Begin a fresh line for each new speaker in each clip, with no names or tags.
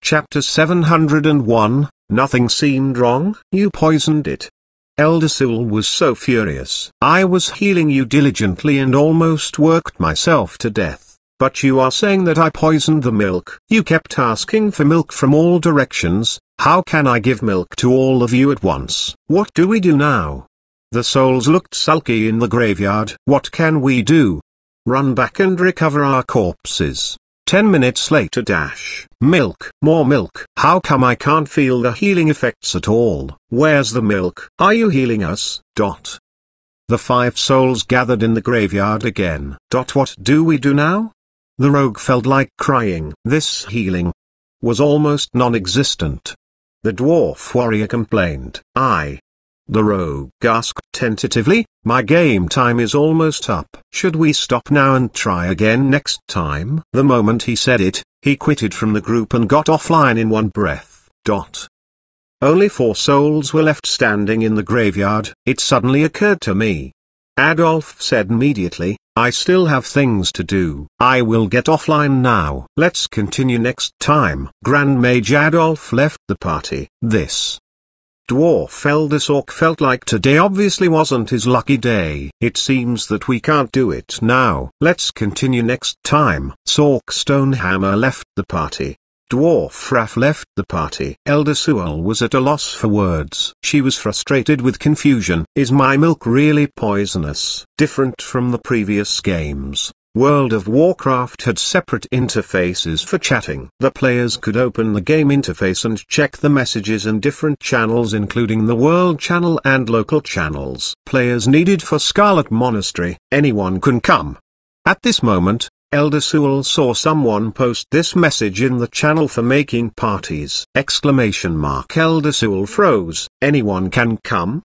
Chapter 701, Nothing seemed wrong. You poisoned it. Elder Sewell was so furious. I was healing you diligently and almost worked myself to death. But you are saying that I poisoned the milk. You kept asking for milk from all directions. How can I give milk to all of you at once? What do we do now? The souls looked sulky in the graveyard. What can we do? Run back and recover our corpses. 10 minutes later. Milk. More milk. How come I can't feel the healing effects at all? Where's the milk? Are you healing us? The 5 souls gathered in the graveyard again. What do we do now? The rogue felt like crying. This healing was almost non-existent. The dwarf warrior complained. The rogue gasped tentatively, my game time is almost up. Should we stop now and try again next time? The moment he said it, he quitted from the group and got offline in one breath. Only 4 souls were left standing in the graveyard. It suddenly occurred to me. Adolf said immediately, I still have things to do. I will get offline now. Let's continue next time. Grand Mage Adolf left the party. This dwarf Elder Sork felt like today obviously wasn't his lucky day. It seems that we can't do it now. Let's continue next time. Sork Stonehammer left the party. Dwarf Raff left the party. Elder Sewell was at a loss for words. She was frustrated with confusion. Is my milk really poisonous? Different from the previous games, World of Warcraft had separate interfaces for chatting. The players could open the game interface and check the messages in different channels including the world channel and local channels. Players needed for Scarlet Monastery. Anyone can come. At this moment, Elder Sewell saw someone post this message in the channel for making parties! Elder Sewell froze. Anyone can come.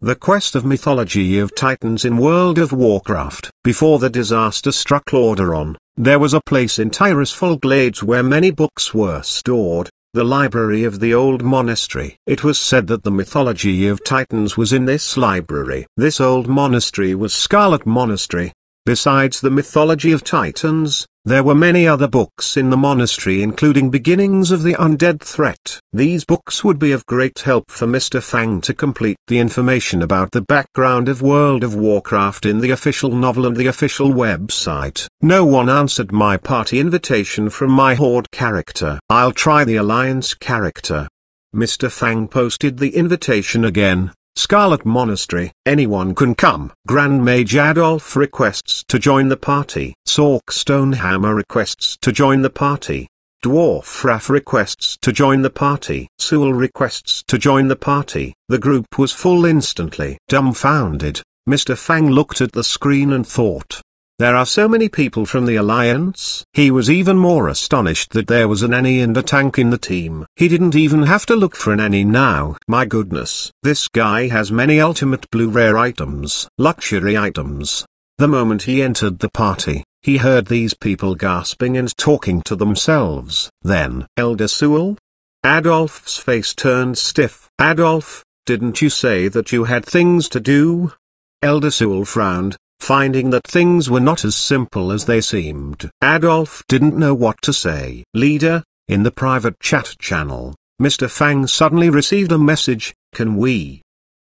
The Quest of Mythology of Titans in World of Warcraft. Before the disaster struck Lordaeron, there was a place in Tyrusful Glades where many books were stored, the library of the old monastery. It was said that the mythology of Titans was in this library. This old monastery was Scarlet Monastery. Besides the mythology of Titans, there were many other books in the monastery including Beginnings of the Undead Threat. These books would be of great help for Mr. Fang to complete the information about the background of World of Warcraft in the official novel and the official website. No one answered my party invitation from my Horde character. I'll try the Alliance character. Mr. Fang posted the invitation again. Scarlet Monastery. Anyone can come. Grand Mage Adolf requests to join the party. Sork Stonehammer requests to join the party. Dwarf Raff requests to join the party. Sewell requests to join the party. The group was full instantly. Dumbfounded, Mr. Fang looked at the screen and thought, there are so many people from the Alliance. He was even more astonished that there was an Annie and a tank in the team. He didn't even have to look for an Annie now. My goodness, this guy has many ultimate blue rare items, luxury items. The moment he entered the party, he heard these people gasping and talking to themselves. Then, Elder Sewell? Adolf's face turned stiff. Adolf, didn't you say that you had things to do? Elder Sewell frowned, finding that things were not as simple as they seemed. Adolf didn't know what to say. Leader, in the private chat channel, Mr. Fang suddenly received a message, can we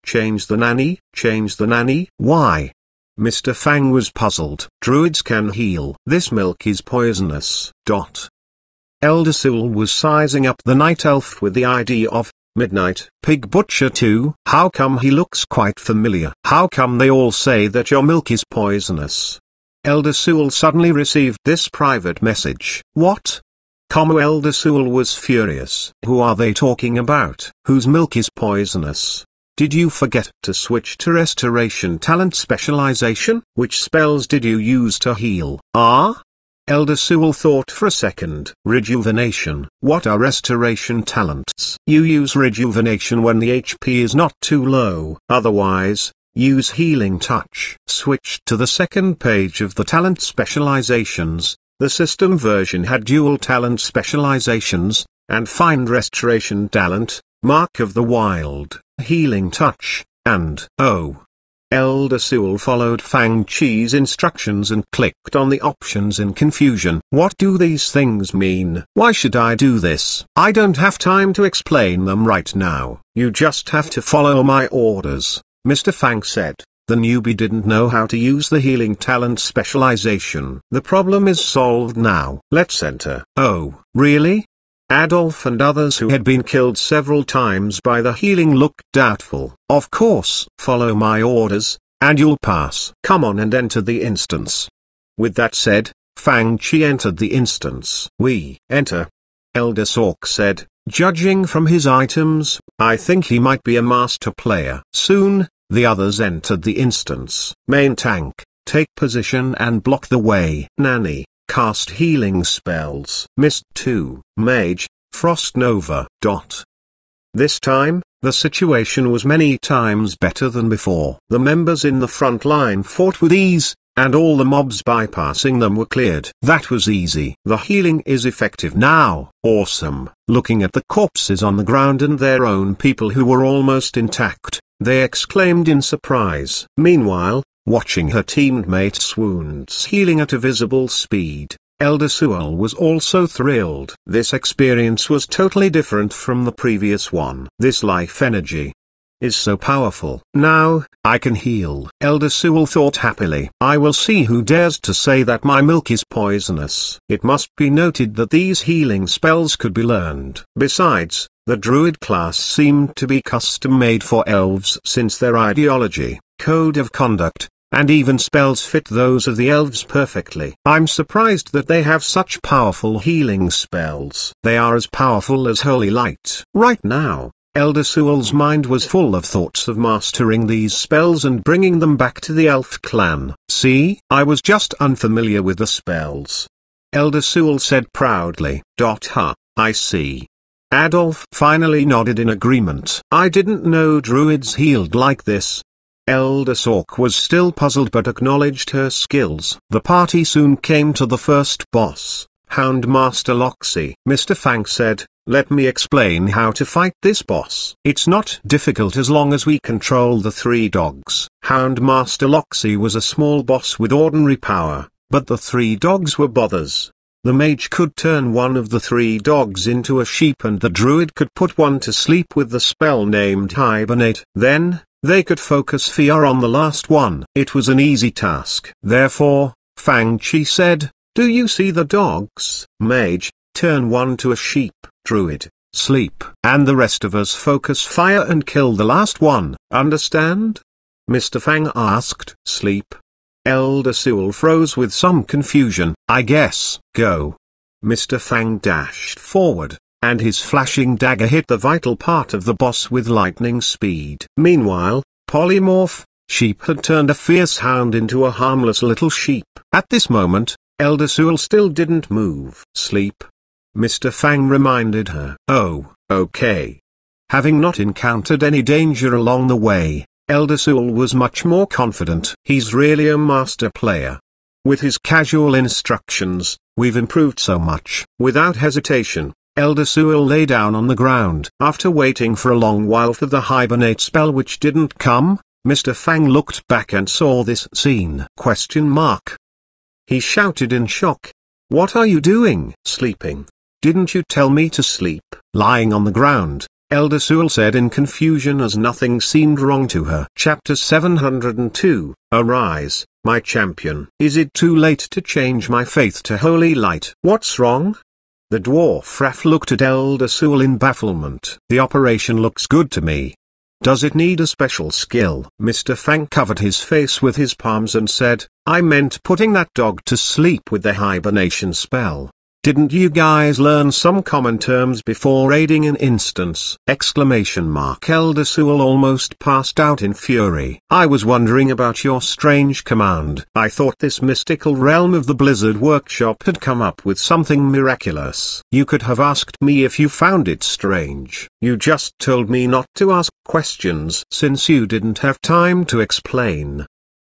change the nanny? Change the nanny? Why? Mr. Fang was puzzled. Druids can heal. This milk is poisonous. Elder Sewell was sizing up the night elf with the idea of Midnight Pig Butcher too. How come he looks quite familiar? How come they all say that your milk is poisonous? Elder Sewell suddenly received this private message. What? Elder Sewell was furious. Who are they talking about? Whose milk is poisonous? Did you forget to switch to Restoration Talent Specialization? Which spells did you use to heal? Elder Sewell thought for a second. Rejuvenation. What are restoration talents? You use rejuvenation when the HP is not too low. Otherwise, use healing touch. Switch to the second page of the talent specializations. The system version had dual talent specializations, and find restoration talent, Mark of the Wild, healing touch, and Elder Sewell followed Fang Chi's instructions and clicked on the options in confusion. What do these things mean? Why should I do this? I don't have time to explain them right now. You just have to follow my orders, Mr. Fang said. The newbie didn't know how to use the healing talent specialization. The problem is solved now. Let's enter. Oh, really? Adolf and others who had been killed several times by the healing looked doubtful. Of course. Follow my orders, and you'll pass. Come on and enter the instance. With that said, Fang Chi entered the instance. We enter. Elder Sork said, judging from his items, I think he might be a master player. Soon, the others entered the instance. Main tank, take position and block the way. Nanny, cast healing spells. Mist 2, Mage, Frost Nova. This time, the situation was many times better than before. The members in the front line fought with ease, and all the mobs bypassing them were cleared. That was easy. The healing is effective now. Awesome. Looking at the corpses on the ground and their own people who were almost intact, they exclaimed in surprise. Meanwhile, watching her teammates' wounds healing at a visible speed, Elder Sewell was also thrilled. This experience was totally different from the previous one. This life energy is so powerful. Now, I can heal. Elder Sewell thought happily. I will see who dares to say that my milk is poisonous. It must be noted that these healing spells could be learned. Besides, the druid class seemed to be custom-made for elves since their ideology, code of conduct, and even spells fit those of the elves perfectly. I'm surprised that they have such powerful healing spells. They are as powerful as holy light. Right now, Elder Sewell's mind was full of thoughts of mastering these spells and bringing them back to the elf clan. See, I was just unfamiliar with the spells. Elder Sewell said proudly. I see. Adolf finally nodded in agreement. I didn't know druids healed like this. Elder Sork was still puzzled but acknowledged her skills. The party soon came to the first boss, Houndmaster Loxy. Mr. Fang said, let me explain how to fight this boss. It's not difficult as long as we control the 3 dogs. Houndmaster Loxy was a small boss with ordinary power, but the 3 dogs were bothers. The mage could turn one of the 3 dogs into a sheep and the druid could put one to sleep with the spell named Hibernate. Then, they could focus fear on the last one. It was an easy task. Therefore, Fang Chi said, do you see the dogs? Mage, turn one to a sheep. Druid, sleep. And the rest of us focus fire and kill the last one. Understand? Mr. Fang asked. Sleep. Elder Sewell froze with some confusion. I guess. Go. Mr. Fang dashed forward, and his flashing dagger hit the vital part of the boss with lightning speed. Meanwhile, Polymorph, Sheep had turned a fierce hound into a harmless little sheep. At this moment, Elder Sewell still didn't move. Sleep. Mr. Fang reminded her. Oh, okay. Having not encountered any danger along the way, Elder Sewell was much more confident. He's really a master player. With his casual instructions, we've improved so much. Without hesitation, Elder Sewell lay down on the ground. After waiting for a long while for the hibernate spell which didn't come, Mr. Fang looked back and saw this scene. ? He shouted in shock. What are you doing? Sleeping. Didn't you tell me to sleep? Lying on the ground, Elder Sewell said in confusion as nothing seemed wrong to her. Chapter 702, Arise, my champion. Is it too late to change my faith to holy light? What's wrong? The dwarf Raph looked at Elder Sewell in bafflement. The operation looks good to me. Does it need a special skill? Mr. Fang covered his face with his palms and said, I meant putting that dog to sleep with the hibernation spell. Didn't you guys learn some common terms before raiding an instance? ! Elder Sewell almost passed out in fury. I was wondering about your strange command. I thought this mystical realm of the Blizzard Workshop had come up with something miraculous. You could have asked me if you found it strange. You just told me not to ask questions since you didn't have time to explain.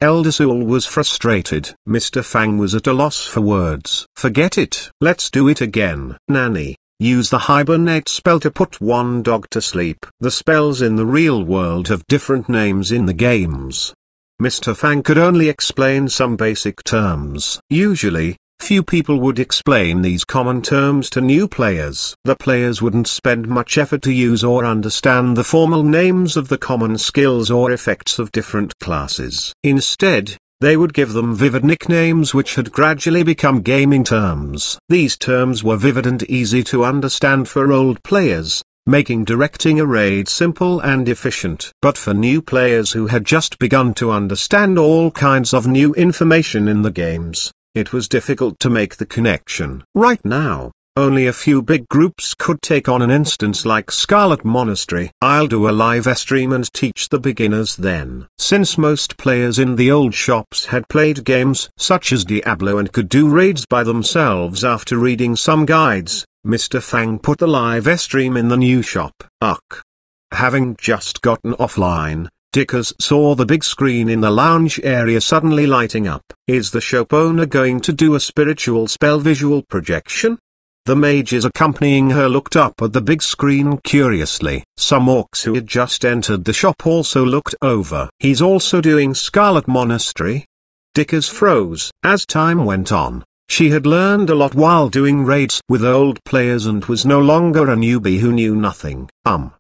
Elder Sewell was frustrated. Mr. Fang was at a loss for words. Forget it. Let's do it again. Nanny, use the hibernate spell to put one dog to sleep. The spells in the real world have different names in the games. Mr. Fang could only explain some basic terms. Usually, few people would explain these common terms to new players. The players wouldn't spend much effort to use or understand the formal names of the common skills or effects of different classes. Instead, they would give them vivid nicknames which had gradually become gaming terms. These terms were vivid and easy to understand for old players, making directing a raid simple and efficient. But for new players who had just begun to understand all kinds of new information in the games, it was difficult to make the connection. Right now, only a few big groups could take on an instance like Scarlet Monastery. I'll do a live stream and teach the beginners then. Since most players in the old shops had played games such as Diablo and could do raids by themselves after reading some guides, Mr. Fang put the live stream in the new shop. Having just gotten offline, Dickers saw the big screen in the lounge area suddenly lighting up. Is the shop owner going to do a spiritual spell visual projection? The mages accompanying her looked up at the big screen curiously. Some orcs who had just entered the shop also looked over. He's also doing Scarlet Monastery? Dickers froze. As time went on, she had learned a lot while doing raids with old players and was no longer a newbie who knew nothing.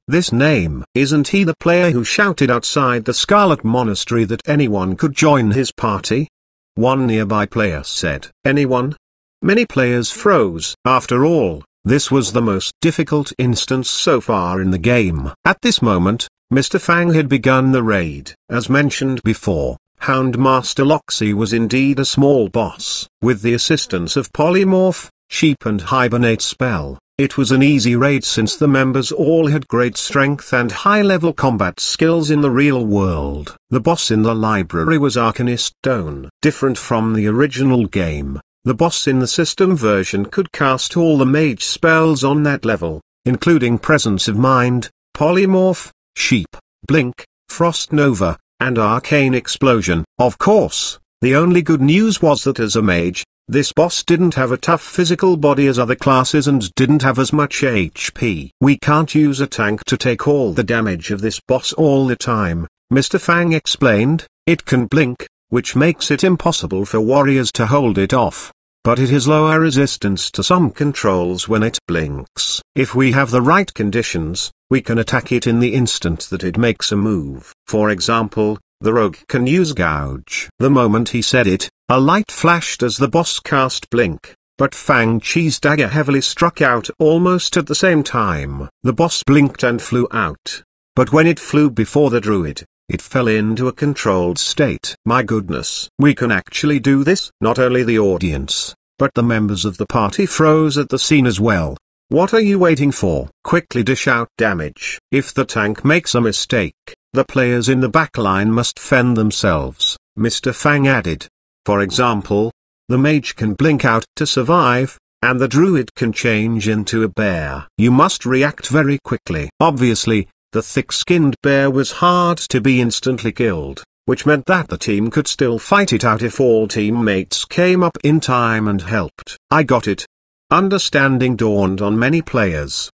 This name, isn't he the player who shouted outside the Scarlet Monastery that anyone could join his party? One nearby player said. Anyone? Many players froze. After all, this was the most difficult instance so far in the game. At this moment, Mr. Fang had begun the raid. As mentioned before, Houndmaster Loxy was indeed a small boss. With the assistance of Polymorph, Sheep and Hibernate spell, it was an easy raid since the members all had great strength and high-level combat skills in the real world. The boss in the library was Arcanist Stone. Different from the original game, the boss in the system version could cast all the mage spells on that level, including Presence of Mind, Polymorph, Sheep, Blink, Frost Nova, and Arcane Explosion. Of course, the only good news was that as a mage, this boss didn't have a tough physical body as other classes and didn't have as much HP. We can't use a tank to take all the damage of this boss all the time, Mr. Fang explained. It can blink, which makes it impossible for warriors to hold it off. But it has lower resistance to some controls when it blinks. If we have the right conditions, we can attack it in the instant that it makes a move. For example, the rogue can use Gouge. The moment he said it, a light flashed as the boss cast Blink, but Fang Chi's dagger heavily struck out almost at the same time. The boss blinked and flew out. But when it flew before the druid, it fell into a controlled state. My goodness. We can actually do this? Not only the audience, but the members of the party froze at the scene as well. What are you waiting for? Quickly dish out damage. If the tank makes a mistake, the players in the backline must fend themselves, Mr. Fang added. For example, the mage can blink out to survive, and the druid can change into a bear. You must react very quickly. Obviously, the thick-skinned bear was hard to be instantly killed, which meant that the team could still fight it out if all teammates came up in time and helped. I got it. Understanding dawned on many players.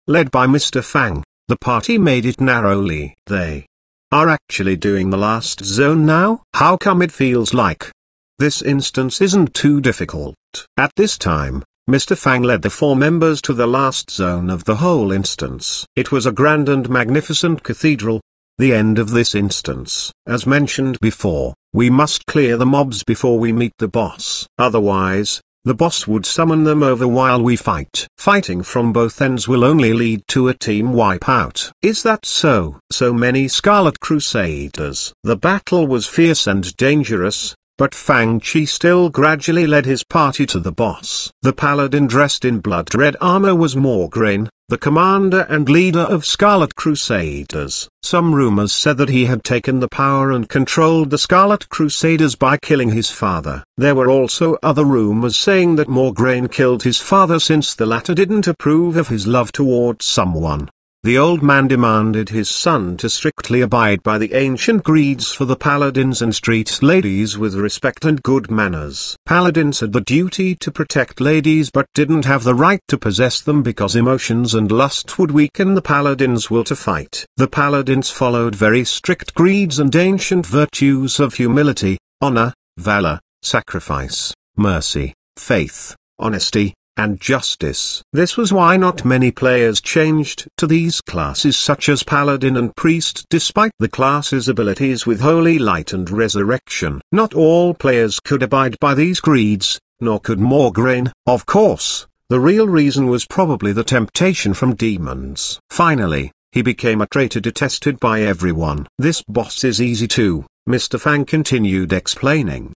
Led by Mr. Fang, the party made it narrowly. They are actually doing the last zone now? How come it feels like this instance isn't too difficult? At this time, Mr. Fang led the 4 members to the last zone of the whole instance. It was a grand and magnificent cathedral. The end of this instance. As mentioned before, we must clear the mobs before we meet the boss. Otherwise, the boss would summon them over while we fight. Fighting from both ends will only lead to a team wipeout. Is that so? So many Scarlet Crusaders. The battle was fierce and dangerous, but Fang Chi still gradually led his party to the boss. The paladin dressed in blood-red armor was Morgraine, the commander and leader of Scarlet Crusaders. Some rumors said that he had taken the power and controlled the Scarlet Crusaders by killing his father. There were also other rumors saying that Morgraine killed his father since the latter didn't approve of his love towards someone. The old man demanded his son to strictly abide by the ancient creeds for the paladins and treat ladies with respect and good manners. Paladins had the duty to protect ladies but didn't have the right to possess them because emotions and lust would weaken the paladins' will to fight. The paladins followed very strict creeds and ancient virtues of humility, honor, valor, sacrifice, mercy, faith, honesty, and justice. This was why not many players changed to these classes such as Paladin and Priest despite the classes' abilities with Holy Light and Resurrection. Not all players could abide by these creeds, nor could Morgraine. Of course, the real reason was probably the temptation from demons. Finally, he became a traitor detested by everyone. This boss is easy too, Mr. Fang continued explaining.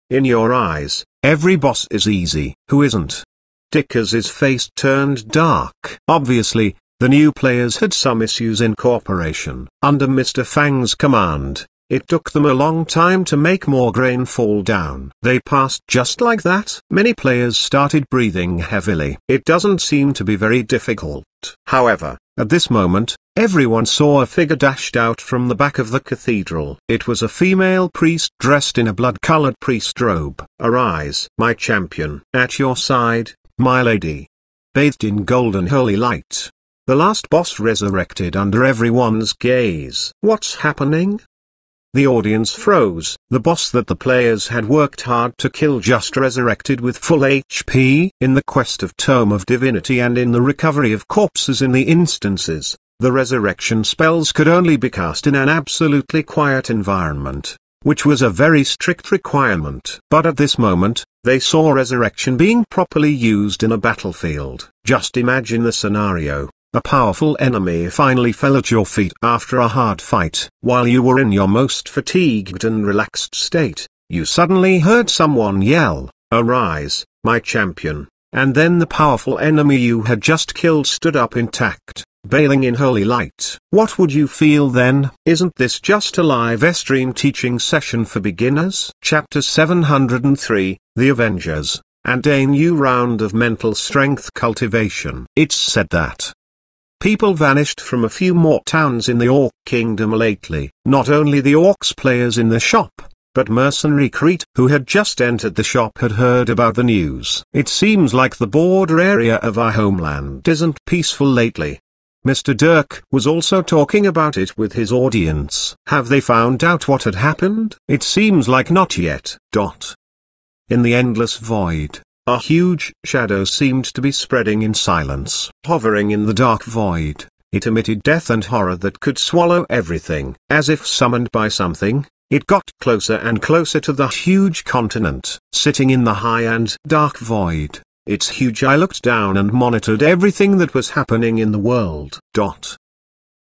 In your eyes, every boss is easy. Who isn't? Dickers's face turned dark. Obviously, the new players had some issues in cooperation. Under Mr. Fang's command, it took them a long time to make Morgraine fall down. They passed just like that. Many players started breathing heavily. It doesn't seem to be very difficult. However, at this moment, everyone saw a figure dashed out from the back of the cathedral. It was a female priest dressed in a blood-colored priest robe. Arise, my champion. At your side, my lady. Bathed in golden holy light. The last boss resurrected under everyone's gaze. What's happening? The audience froze. The boss that the players had worked hard to kill just resurrected with full HP. In the quest of Tome of Divinity and in the recovery of corpses in the instances, the resurrection spells could only be cast in an absolutely quiet environment, which was a very strict requirement. But at this moment, they saw resurrection being properly used in a battlefield. Just imagine the scenario. A powerful enemy finally fell at your feet after a hard fight. While you were in your most fatigued and relaxed state, you suddenly heard someone yell, "Arise, my champion," and then the powerful enemy you had just killed stood up intact, bathing in holy light. What would you feel then? Isn't this just a live stream teaching session for beginners? Chapter 703, The Avengers, and a new round of mental strength cultivation. It's said that people vanished from a few more towns in the Orc Kingdom lately. Not only the Orcs players in the shop, but mercenary Crete who had just entered the shop had heard about the news. It seems like the border area of our homeland isn't peaceful lately. Mr. Dirk was also talking about it with his audience. Have they found out what had happened? It seems like not yet. In the endless void, a huge shadow seemed to be spreading in silence. Hovering in the dark void, it emitted death and horror that could swallow everything. As if summoned by something, it got closer and closer to the huge continent. Sitting in the high and dark void, its huge eye looked down and monitored everything that was happening in the world.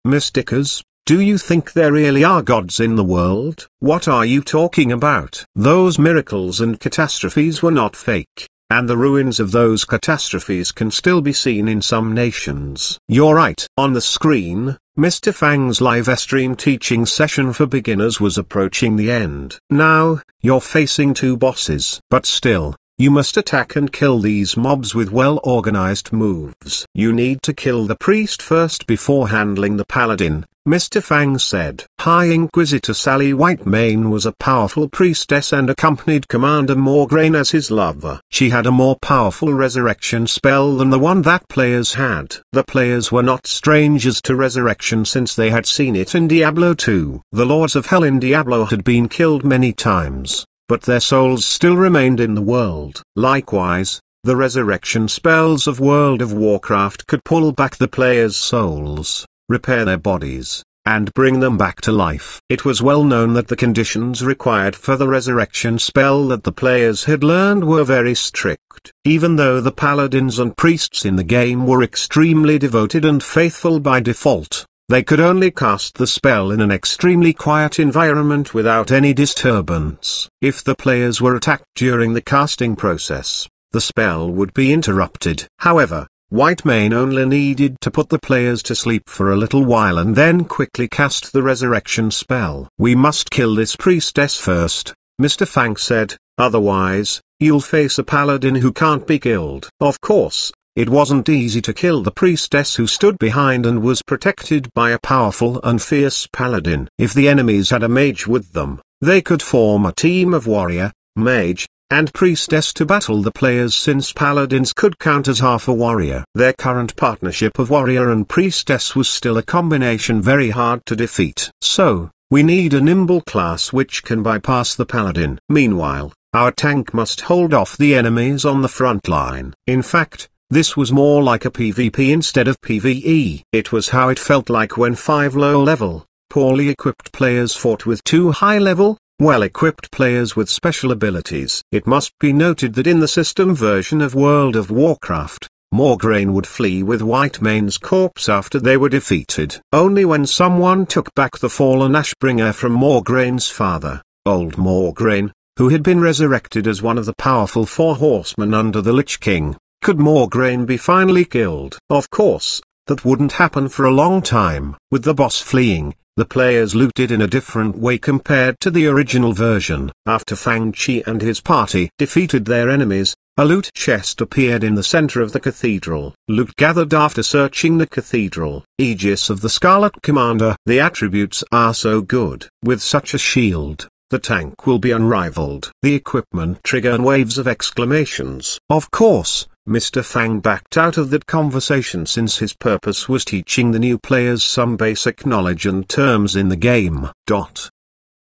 Miss Dickers, do you think there really are gods in the world? What are you talking about? Those miracles and catastrophes were not fake. And the ruins of those catastrophes can still be seen in some nations. You're right. On the screen, Mr. Fang's live stream teaching session for beginners was approaching the end. Now, you're facing two bosses. But still, you must attack and kill these mobs with well-organized moves. You need to kill the priest first before handling the paladin, Mr. Fang said. High Inquisitor Sally Whitemane was a powerful priestess and accompanied Commander Morgraine as his lover. She had a more powerful resurrection spell than the one that players had. The players were not strangers to resurrection since they had seen it in Diablo 2. The Lords of Hell in Diablo had been killed many times, but their souls still remained in the world. Likewise, the resurrection spells of World of Warcraft could pull back the players' souls, repair their bodies, and bring them back to life. It was well known that the conditions required for the resurrection spell that the players had learned were very strict. Even though the paladins and priests in the game were extremely devoted and faithful by default, they could only cast the spell in an extremely quiet environment without any disturbance. If the players were attacked during the casting process, the spell would be interrupted. However, Whitemane only needed to put the players to sleep for a little while and then quickly cast the resurrection spell. We must kill this priestess first, Mr. Fang said, otherwise, you'll face a paladin who can't be killed. Of course, It wasn't easy to kill the priestess who stood behind and was protected by a powerful and fierce paladin. If the enemies had a mage with them, they could form a team of warrior, mage, and priestess to battle the players, since paladins could count as half a warrior. Their current partnership of warrior and priestess was still a combination very hard to defeat. So, we need a nimble class which can bypass the paladin. Meanwhile, our tank must hold off the enemies on the front line. In fact, this was more like a PvP instead of PvE. It was how it felt like when 5 low-level, poorly equipped players fought with 2 high-level, well-equipped players with special abilities. It must be noted that in the system version of World of Warcraft, Morgraine would flee with Whitemane's corpse after they were defeated. Only when someone took back the fallen Ashbringer from Morgraine's father, old Morgraine, who had been resurrected as one of the powerful 4 horsemen under the Lich King, could Morgraine be finally killed. Of course, that wouldn't happen for a long time. With the boss fleeing, the players looted in a different way compared to the original version. After Fang Chi and his party defeated their enemies, a loot chest appeared in the center of the cathedral. Loot gathered after searching the cathedral. Aegis of the Scarlet Commander. The attributes are so good. With such a shield, the tank will be unrivaled. The equipment triggered waves of exclamations. Of course, Mr. Fang backed out of that conversation since his purpose was teaching the new players some basic knowledge and terms in the game.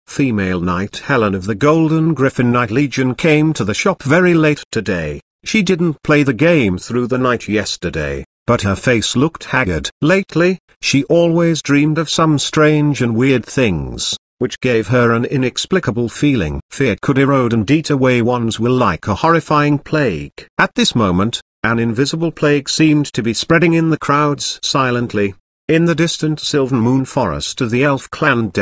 Female Knight Helen of the Golden Griffin Knight Legion came to the shop very late today. She didn't play the game through the night yesterday, but her face looked haggard. Lately, she always dreamed of some strange and weird things, which gave her an inexplicable feeling. Fear could erode and eat away one's will like a horrifying plague. At this moment, an invisible plague seemed to be spreading in the crowds silently. In the distant Sylvan Moon Forest of the Elf Clan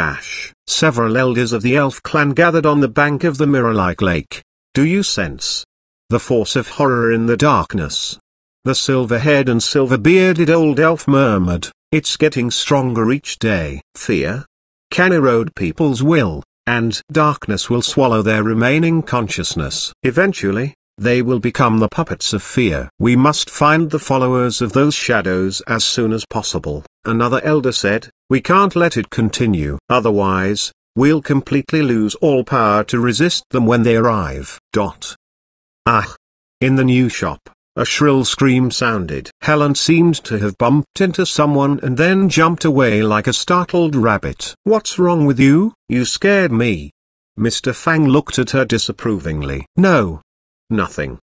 several elders of the Elf Clan gathered on the bank of the mirror-like lake. Do you sense the force of horror in the darkness? The silver-haired and silver-bearded old elf murmured, it's getting stronger each day. Fear can erode people's will, and darkness will swallow their remaining consciousness. Eventually, they will become the puppets of fear. We must find the followers of those shadows as soon as possible. Another elder said, we can't let it continue. Otherwise, we'll completely lose all power to resist them when they arrive. Ah! In the new shop, a shrill scream sounded. Helen seemed to have bumped into someone and then jumped away like a startled rabbit. What's wrong with you? You scared me. Mr. Fang looked at her disapprovingly. No. Nothing.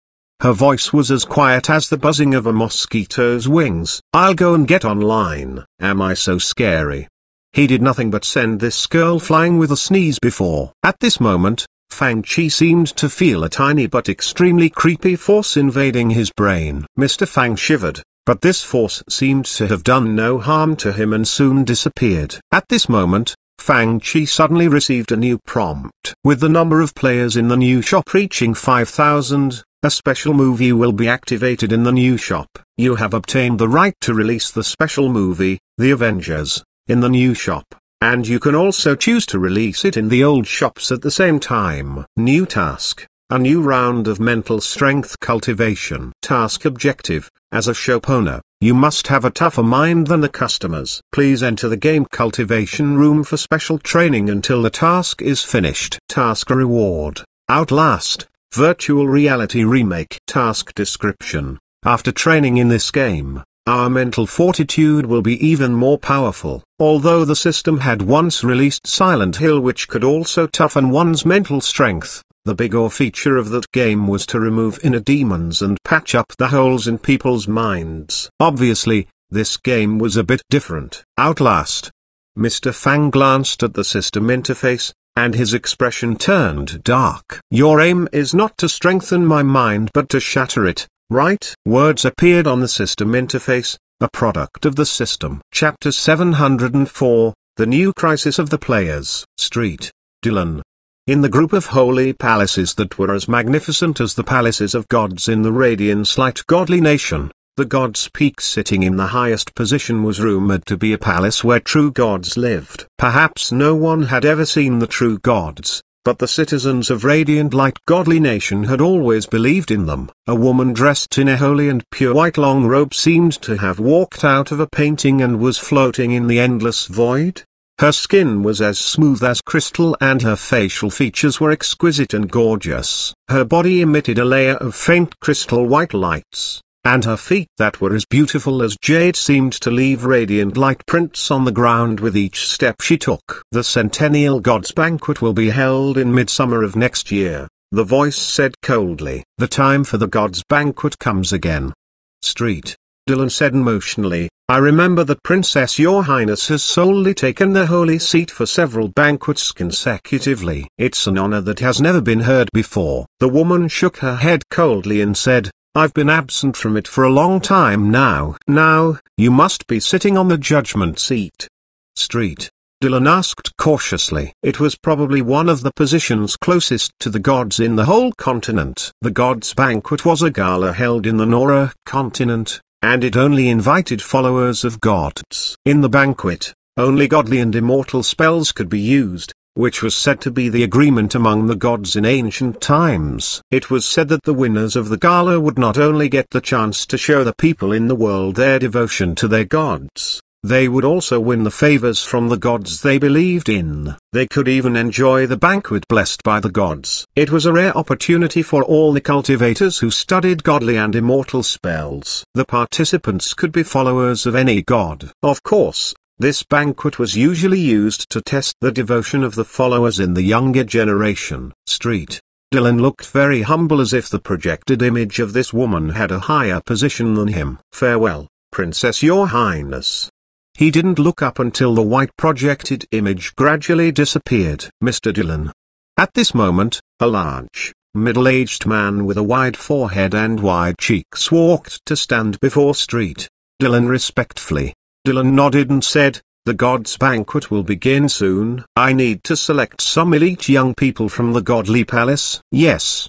Her voice was as quiet as the buzzing of a mosquito's wings. I'll go and get online. Am I so scary? He did nothing but send this girl flying with a sneeze before. At this moment, Fang Chi seemed to feel a tiny but extremely creepy force invading his brain. Mr. Fang shivered, but this force seemed to have done no harm to him and soon disappeared. At this moment, Fang Chi suddenly received a new prompt. With the number of players in the new shop reaching 5,000, a special movie will be activated in the new shop. You have obtained the right to release the special movie, The Avengers, in the new shop, and you can also choose to release it in the old shops at the same time. New task. A new round of mental strength cultivation. Task objective. As a shop owner, you must have a tougher mind than the customers. Please enter the game cultivation room for special training until the task is finished. Task reward. Outlast, virtual reality remake. Task description. After training in this game, our mental fortitude will be even more powerful. Although the system had once released Silent Hill, which could also toughen one's mental strength, the bigger feature of that game was to remove inner demons and patch up the holes in people's minds. Obviously, this game was a bit different. Outlast. Mr. Fang glanced at the system interface, and his expression turned dark. Your aim is not to strengthen my mind but to shatter it, right? Words appeared on the system interface, a product of the system. Chapter 704, The New Crisis of the Players. Street, Dylan. In the group of holy palaces that were as magnificent as the palaces of gods in the Radiance Light godly nation, the God's Peak sitting in the highest position was rumored to be a palace where true gods lived. Perhaps no one had ever seen the true gods, but the citizens of Radiant Light Godly Nation had always believed in them. A woman dressed in a holy and pure white long robe seemed to have walked out of a painting and was floating in the endless void. Her skin was as smooth as crystal and her facial features were exquisite and gorgeous. Her body emitted a layer of faint crystal white lights, and her feet that were as beautiful as jade seemed to leave radiant light prints on the ground with each step she took. The Centennial Gods Banquet will be held in midsummer of next year, the voice said coldly. The time for the Gods Banquet comes again. Street. Dylan said emotionally, I remember that Princess Your Highness has solely taken the holy seat for several banquets consecutively. It's an honor that has never been heard before. The woman shook her head coldly and said, I've been absent from it for a long time now. Now, you must be sitting on the judgment seat. Street. Dylan asked cautiously. It was probably one of the positions closest to the gods in the whole continent. The Gods Banquet was a gala held in the Nora continent, and it only invited followers of gods. In the banquet, only godly and immortal spells could be used, which was said to be the agreement among the gods in ancient times. It was said that the winners of the gala would not only get the chance to show the people in the world their devotion to their gods, they would also win the favors from the gods they believed in. They could even enjoy the banquet blessed by the gods. It was a rare opportunity for all the cultivators who studied godly and immortal spells. The participants could be followers of any god. Of course, this banquet was usually used to test the devotion of the followers in the younger generation. Street. Dylan looked very humble, as if the projected image of this woman had a higher position than him. Farewell, Princess Your Highness. He didn't look up until the white projected image gradually disappeared. Mr. Dylan. At this moment, a large, middle-aged man with a wide forehead and wide cheeks walked to stand before Street. Dylan respectfully. Dylan nodded and said, the Gods Banquet will begin soon. I need to select some elite young people from the Godly Palace. Yes.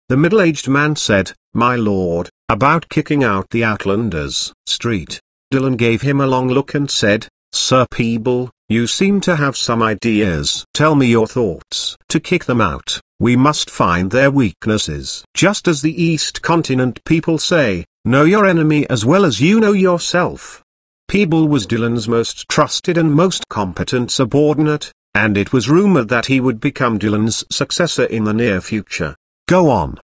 The middle-aged man said, my lord, about kicking out the Outlanders. Street. Dylan gave him a long look and said, Sir Peeble, you seem to have some ideas. Tell me your thoughts. To kick them out, we must find their weaknesses. Just as the East Continent people say, know your enemy as well as you know yourself. Peeble was Dylan's most trusted and most competent subordinate, and it was rumored that he would become Dylan's successor in the near future. Go on.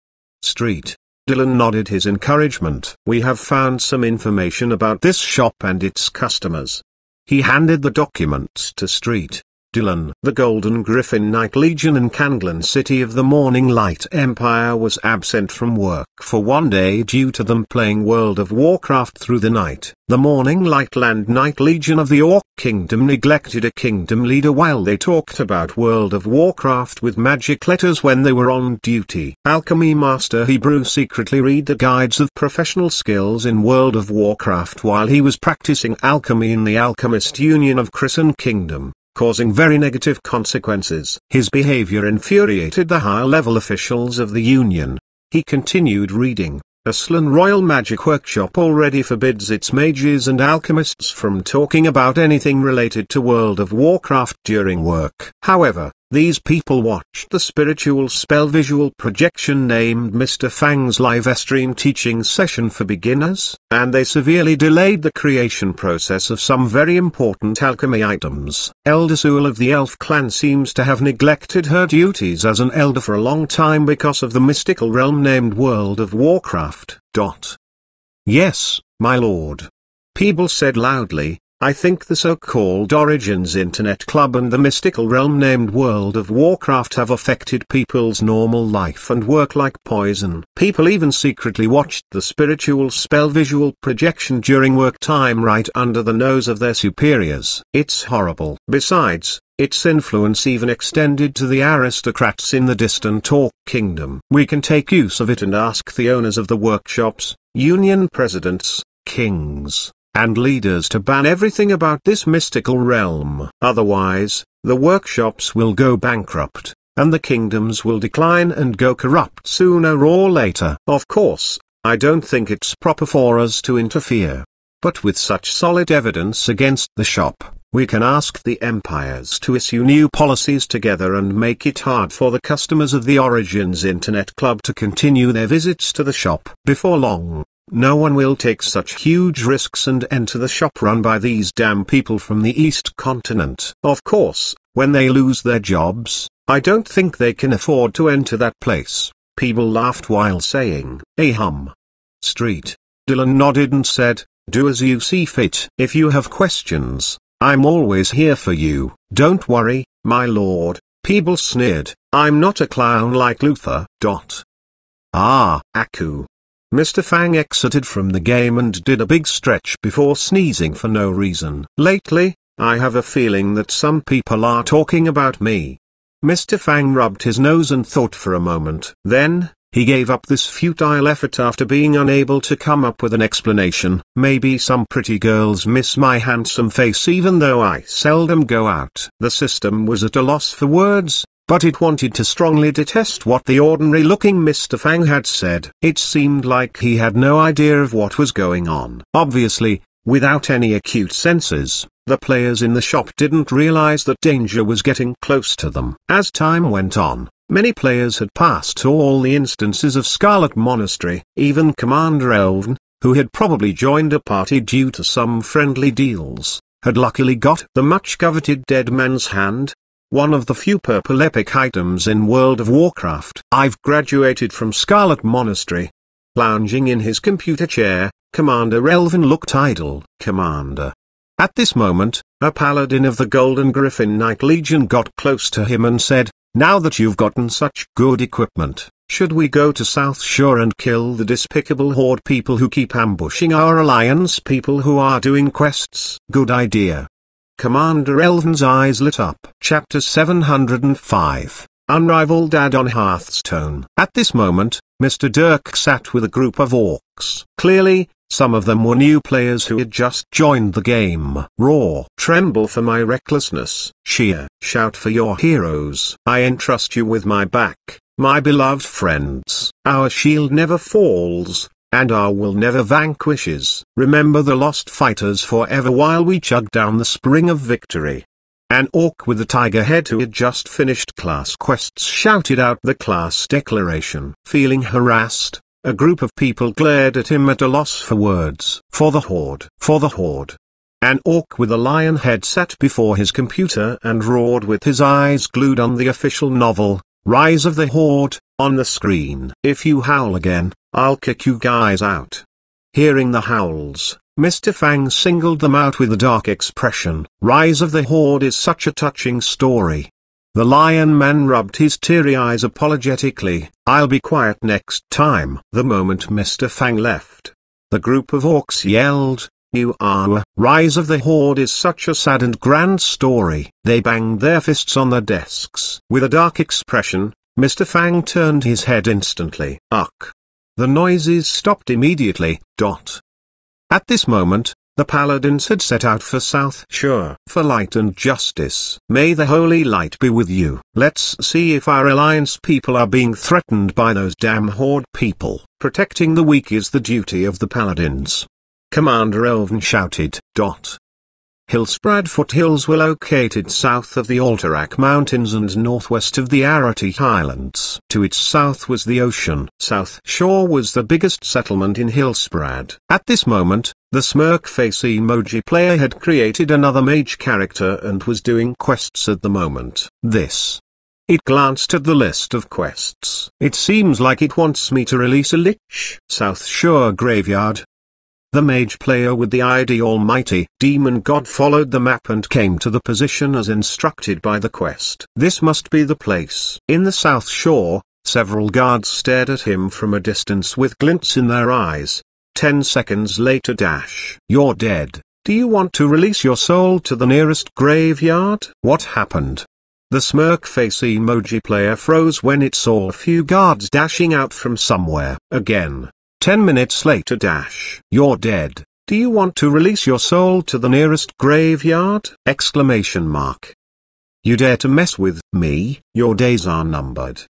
Street. Dylan nodded his encouragement. We have found some information about this shop and its customers. He handed the documents to Street. Dylan. The Golden Griffin Night Legion in Kanglan City of the Morning Light Empire was absent from work for one day due to them playing World of Warcraft through the night. The Morning Light Land Night Legion of the Orc Kingdom neglected a kingdom leader while they talked about World of Warcraft with magic letters when they were on duty. Alchemy Master Hebrew secretly read the guides of professional skills in World of Warcraft while he was practicing alchemy in the Alchemist Union of Crescent Kingdom, causing very negative consequences. His behavior infuriated the higher-level officials of the Union. He continued reading. Aslan Royal Magic Workshop already forbids its mages and alchemists from talking about anything related to World of Warcraft during work. However, these people watched the spiritual spell visual projection named Mr. Fang's live stream teaching session for beginners, and they severely delayed the creation process of some very important alchemy items. Elder Sewell of the Elf clan seems to have neglected her duties as an elder for a long time because of the mystical realm named World of Warcraft. Yes, my lord. Peeble said loudly. I think the so-called Origins Internet Club and the mystical realm named World of Warcraft have affected people's normal life and work like poison. People even secretly watched the spiritual spell visual projection during work time right under the nose of their superiors. It's horrible. Besides, its influence even extended to the aristocrats in the distant Orc Kingdom. We can take use of it and ask the owners of the workshops, union presidents, kings, and leaders to ban everything about this mystical realm. Otherwise, the workshops will go bankrupt, and the kingdoms will decline and go corrupt sooner or later. Of course, I don't think it's proper for us to interfere. But with such solid evidence against the shop, We can ask the empires to issue new policies together and make it hard for the customers of the Origins Internet Club to continue their visits to the shop. Before long, no one will take such huge risks and enter the shop run by these damn people from the East Continent. Of course, when they lose their jobs, I don't think they can afford to enter that place. People laughed while saying, Street. Dylan nodded and said, do as you see fit. If you have questions, I'm always here for you. Don't worry, my lord. People sneered, I'm not a clown like Luther. Aku. Mr. Fang exited from the game and did a big stretch before sneezing for no reason. Lately, I have a feeling that some people are talking about me. Mr. Fang rubbed his nose and thought for a moment. Then, he gave up this futile effort after being unable to come up with an explanation. Maybe some pretty girls miss my handsome face even though I seldom go out. The system was at a loss for words, but it wanted to strongly detest what the ordinary-looking Mr. Fang had said. It seemed like he had no idea of what was going on. Obviously, without any acute senses, the players in the shop didn't realize that danger was getting close to them. As time went on, many players had passed all the instances of Scarlet Monastery. Even Commander Elven, who had probably joined a party due to some friendly deals, had luckily got the much-coveted Dead Man's Hand, one of the few purple epic items in World of Warcraft. I've graduated from Scarlet Monastery. Lounging in his computer chair, Commander Elven looked idle. Commander. At this moment, a paladin of the Golden Griffin Knight Legion got close to him and said, now that you've gotten such good equipment, should we go to South Shore and kill the despicable horde people who keep ambushing our alliance people who are doing quests? Good idea. Commander Elven's eyes lit up. Chapter 705, Unrivaled Add-on Hearthstone. At this moment, Mr. Dirk sat with a group of orcs. Clearly, some of them were new players who had just joined the game. Roar. Tremble for my recklessness. Cheer. Shout for your heroes. I entrust you with my back, my beloved friends. Our shield never falls, and our will never vanquishes. Remember the lost fighters forever while we chug down the spring of victory. An orc with a tiger head who had just finished class quests shouted out the class declaration. Feeling harassed, a group of people glared at him at a loss for words. For the horde. For the horde. An orc with a lion head sat before his computer and roared with his eyes glued on the official novel, Rise of the Horde, on the screen. If you howl again, I'll kick you guys out. Hearing the howls, Mr. Fang singled them out with a dark expression. Rise of the Horde is such a touching story. The Lion Man rubbed his teary eyes apologetically. I'll be quiet next time. The moment Mr. Fang left, the group of orcs yelled, You are. Rise of the Horde is such a sad and grand story. They banged their fists on their desks. With a dark expression, Mr. Fang turned his head instantly. Uck. The noises stopped immediately. At this moment, the paladins had set out for South Shore. For light and justice. May the holy light be with you. Let's see if our alliance people are being threatened by those damn horde people. Protecting the weak is the duty of the paladins. Commander Elven shouted. Hillsprad foothills were located south of the Alterac Mountains and northwest of the Arati Highlands. To its south was the ocean. South Shore was the biggest settlement in Hillsprad. At this moment, the smirk face emoji player had created another mage character and was doing quests at the moment. It glanced at the list of quests. It seems like it wants me to release a lich. South Shore Graveyard. The mage player with the ID Almighty Demon God followed the map and came to the position as instructed by the quest. This must be the place. In the South Shore, several guards stared at him from a distance with glints in their eyes. 10 seconds later. You're dead. Do you want to release your soul to the nearest graveyard? What happened? The smirk face emoji player froze when it saw a few guards dashing out from somewhere. Again. 10 minutes later. You're dead. Do you want to release your soul to the nearest graveyard? Exclamation mark. You dare to mess with me? Your days are numbered.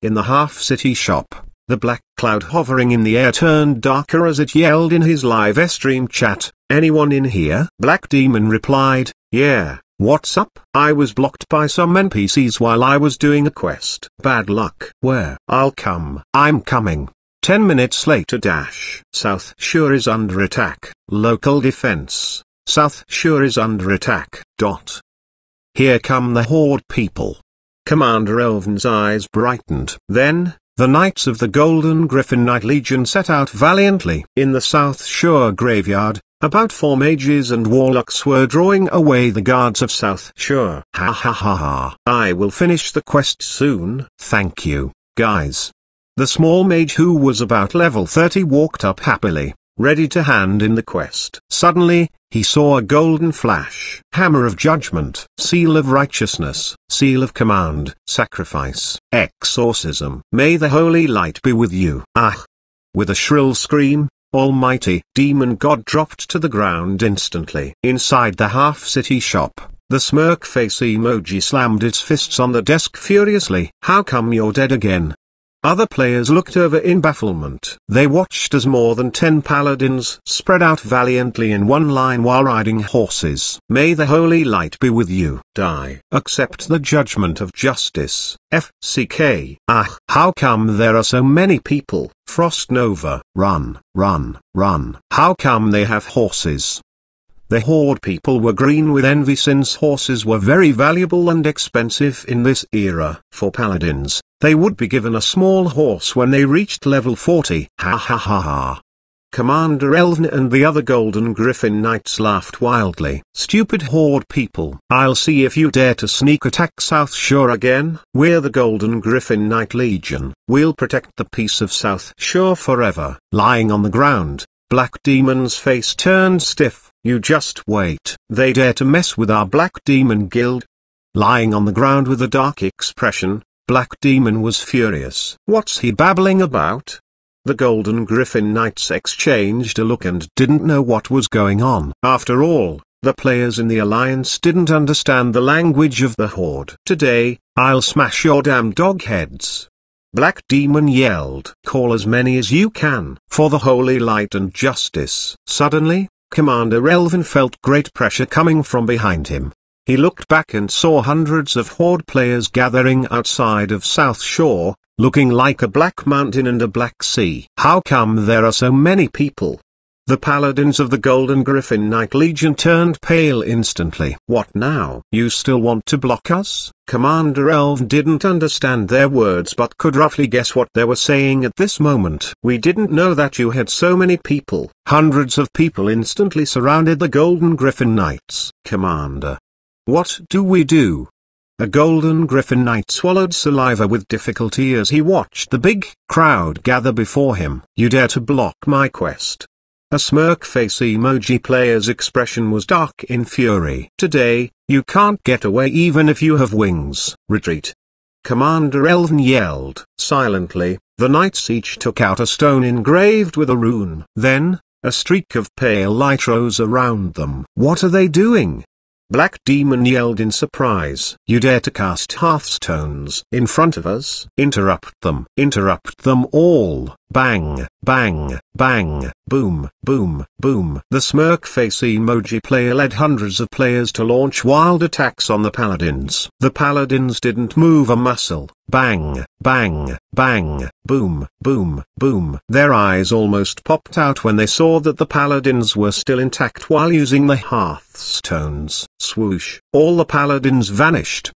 In the half-city shop, the black cloud hovering in the air turned darker as it yelled in his live stream chat, Anyone in here? Black Demon replied, yeah, what's up? I was blocked by some NPCs while I was doing a quest. Bad luck. Where? I'll come. I'm coming. 10 minutes later dash. South Shore is under attack. Local defense. South Shore is under attack. Dot. Here come the Horde people. Commander Elven's eyes brightened. Then, the Knights of the Golden Griffin Knight Legion set out valiantly. In the South Shore graveyard, about 4 mages and warlocks were drawing away the guards of South Shore. Ha ha ha ha. I will finish the quest soon. Thank you, guys. The small mage who was about level 30 walked up happily, ready to hand in the quest. Suddenly, he saw a golden flash. Hammer of Judgment, Seal of Righteousness, Seal of Command, Sacrifice, Exorcism. May the holy light be with you. Ah! With a shrill scream, Almighty Demon God dropped to the ground instantly. Inside the half-city shop, the smirk face emoji slammed its fists on the desk furiously. How come you're dead again? Other players looked over in bafflement. They watched as more than 10 paladins spread out valiantly in one line while riding horses. May the holy light be with you. Die. Accept the judgment of justice. FCK. Ah, how come there are so many people? Frost Nova. Run, run, run. How come they have horses? The Horde people were green with envy since horses were very valuable and expensive in this era. For paladins, they would be given a small horse when they reached level 40. Ha ha ha ha. Commander Elven and the other Golden Griffin Knights laughed wildly. Stupid Horde people. I'll see if you dare to sneak attack South Shore again. We're the Golden Griffin Knight Legion. We'll protect the peace of South Shore forever. Lying on the ground, Black Demon's face turned stiff. You just wait. They dare to mess with our Black Demon Guild? Lying on the ground with a dark expression, Black Demon was furious. What's he babbling about? The Golden Griffin Knights exchanged a look and didn't know what was going on. After all, the players in the Alliance didn't understand the language of the Horde. Today, I'll smash your damn dog heads. Black Demon yelled. Call as many as you can, for the holy light and justice. Suddenly, Commander Elven felt great pressure coming from behind him. He looked back and saw hundreds of Horde players gathering outside of South Shore, looking like a black mountain and a black sea. How come there are so many people? The paladins of the Golden Griffin Knight Legion turned pale instantly. What now? You still want to block us? Commander Elven didn't understand their words but could roughly guess what they were saying at this moment. We didn't know that you had so many people. Hundreds of people instantly surrounded the Golden Griffin Knights. Commander. What do we do? A Golden Griffin Knight swallowed saliva with difficulty as he watched the big crowd gather before him. You dare to block my quest? A smirk face emoji player's expression was dark in fury. Today, you can't get away even if you have wings. Retreat. Commander Elven yelled. Silently, the knights each took out a stone engraved with a rune. Then, a streak of pale light rose around them. What are they doing? Black Demon yelled in surprise. You dare to cast hearthstones in front of us? Interrupt them. Interrupt them all. Bang, bang, bang, boom, boom, boom. The smirk face emoji player led hundreds of players to launch wild attacks on the paladins. The paladins didn't move a muscle. Bang, bang, bang, boom, boom, boom. Their eyes almost popped out when they saw that the paladins were still intact while using the hearthstones. Swoosh. All the paladins vanished.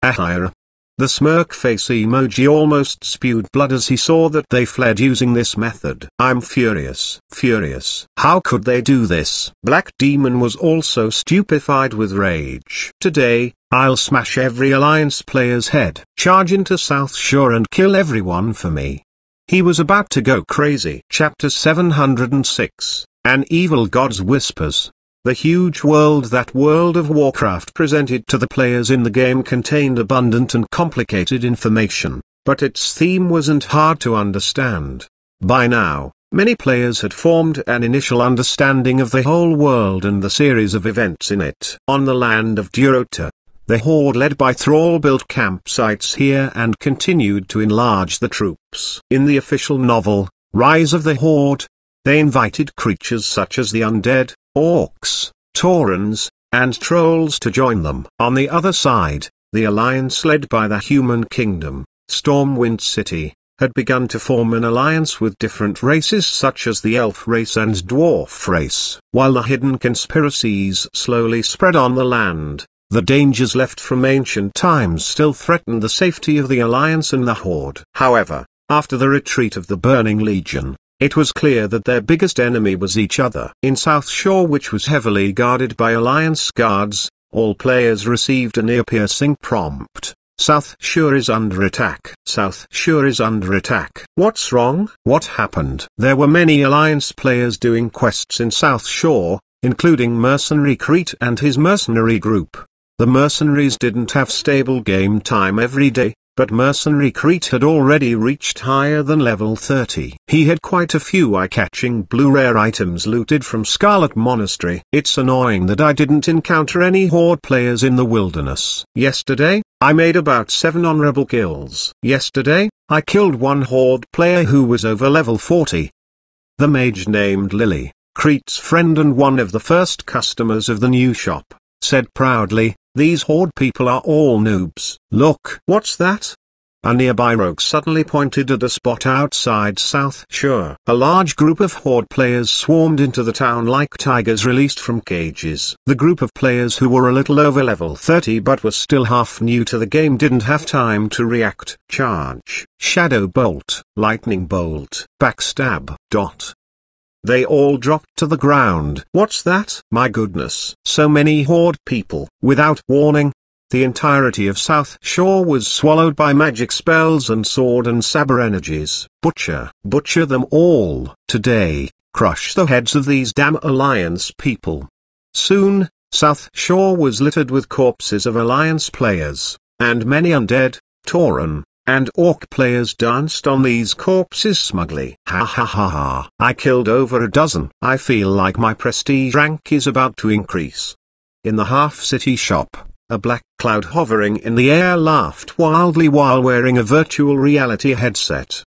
Ahira. The smirk face emoji almost spewed blood as he saw that they fled using this method. I'm furious. Furious. How could they do this? Black Demon was also stupefied with rage. Today, I'll smash every Alliance player's head. Charge into South Shore and kill everyone for me. He was about to go crazy. Chapter 706. An Evil God's Whispers. The huge world that World of Warcraft presented to the players in the game contained abundant and complicated information, but its theme wasn't hard to understand. By now, many players had formed an initial understanding of the whole world and the series of events in it. On the land of Durota, the Horde led by Thrall built campsites here and continued to enlarge the troops. In the official novel, Rise of the Horde, They invited creatures such as the undead, orcs, taurens, and trolls to join them. On the other side, the alliance led by the human kingdom, Stormwind City, had begun to form an alliance with different races such as the elf race and dwarf race. While the hidden conspiracies slowly spread on the land, the dangers left from ancient times still threatened the safety of the alliance and the horde. However, after the retreat of the Burning Legion, it was clear that their biggest enemy was each other. In South Shore, which was heavily guarded by alliance guards, all players received an ear-piercing prompt. South Shore is under attack. South Shore is under attack. What's wrong? What happened? There were many alliance players doing quests in South Shore, including Mercenary Crete and his mercenary group. The mercenaries didn't have stable game time every day, but Mercenary Crete had already reached higher than level 30. He had quite a few eye-catching blue rare items looted from Scarlet Monastery. It's annoying that I didn't encounter any horde players in the wilderness. Yesterday, I made about 7 honorable kills. Yesterday, I killed one horde player who was over level 40. The mage named Lily, Crete's friend and one of the first customers of the new shop, said proudly, "These horde people are all noobs." Look. What's that? A nearby rogue suddenly pointed at a spot outside South Shore. A large group of horde players swarmed into the town like tigers released from cages. The group of players who were a little over level 30 but were still half new to the game didn't have time to react. Charge, shadow bolt, lightning bolt, backstab. They all dropped to the ground. What's that? My goodness. So many horde people. Without warning, the entirety of South Shore was swallowed by magic spells and sword and saber energies. Butcher them all. Today, crush the heads of these damn alliance people. Soon, South Shore was littered with corpses of alliance players, and many undead, tauren, and orc players danced on these corpses smugly. Ha ha ha ha. I killed over a dozen. I feel like my prestige rank is about to increase. In the half-city shop, a black cloud hovering in the air laughed wildly while wearing a virtual reality headset.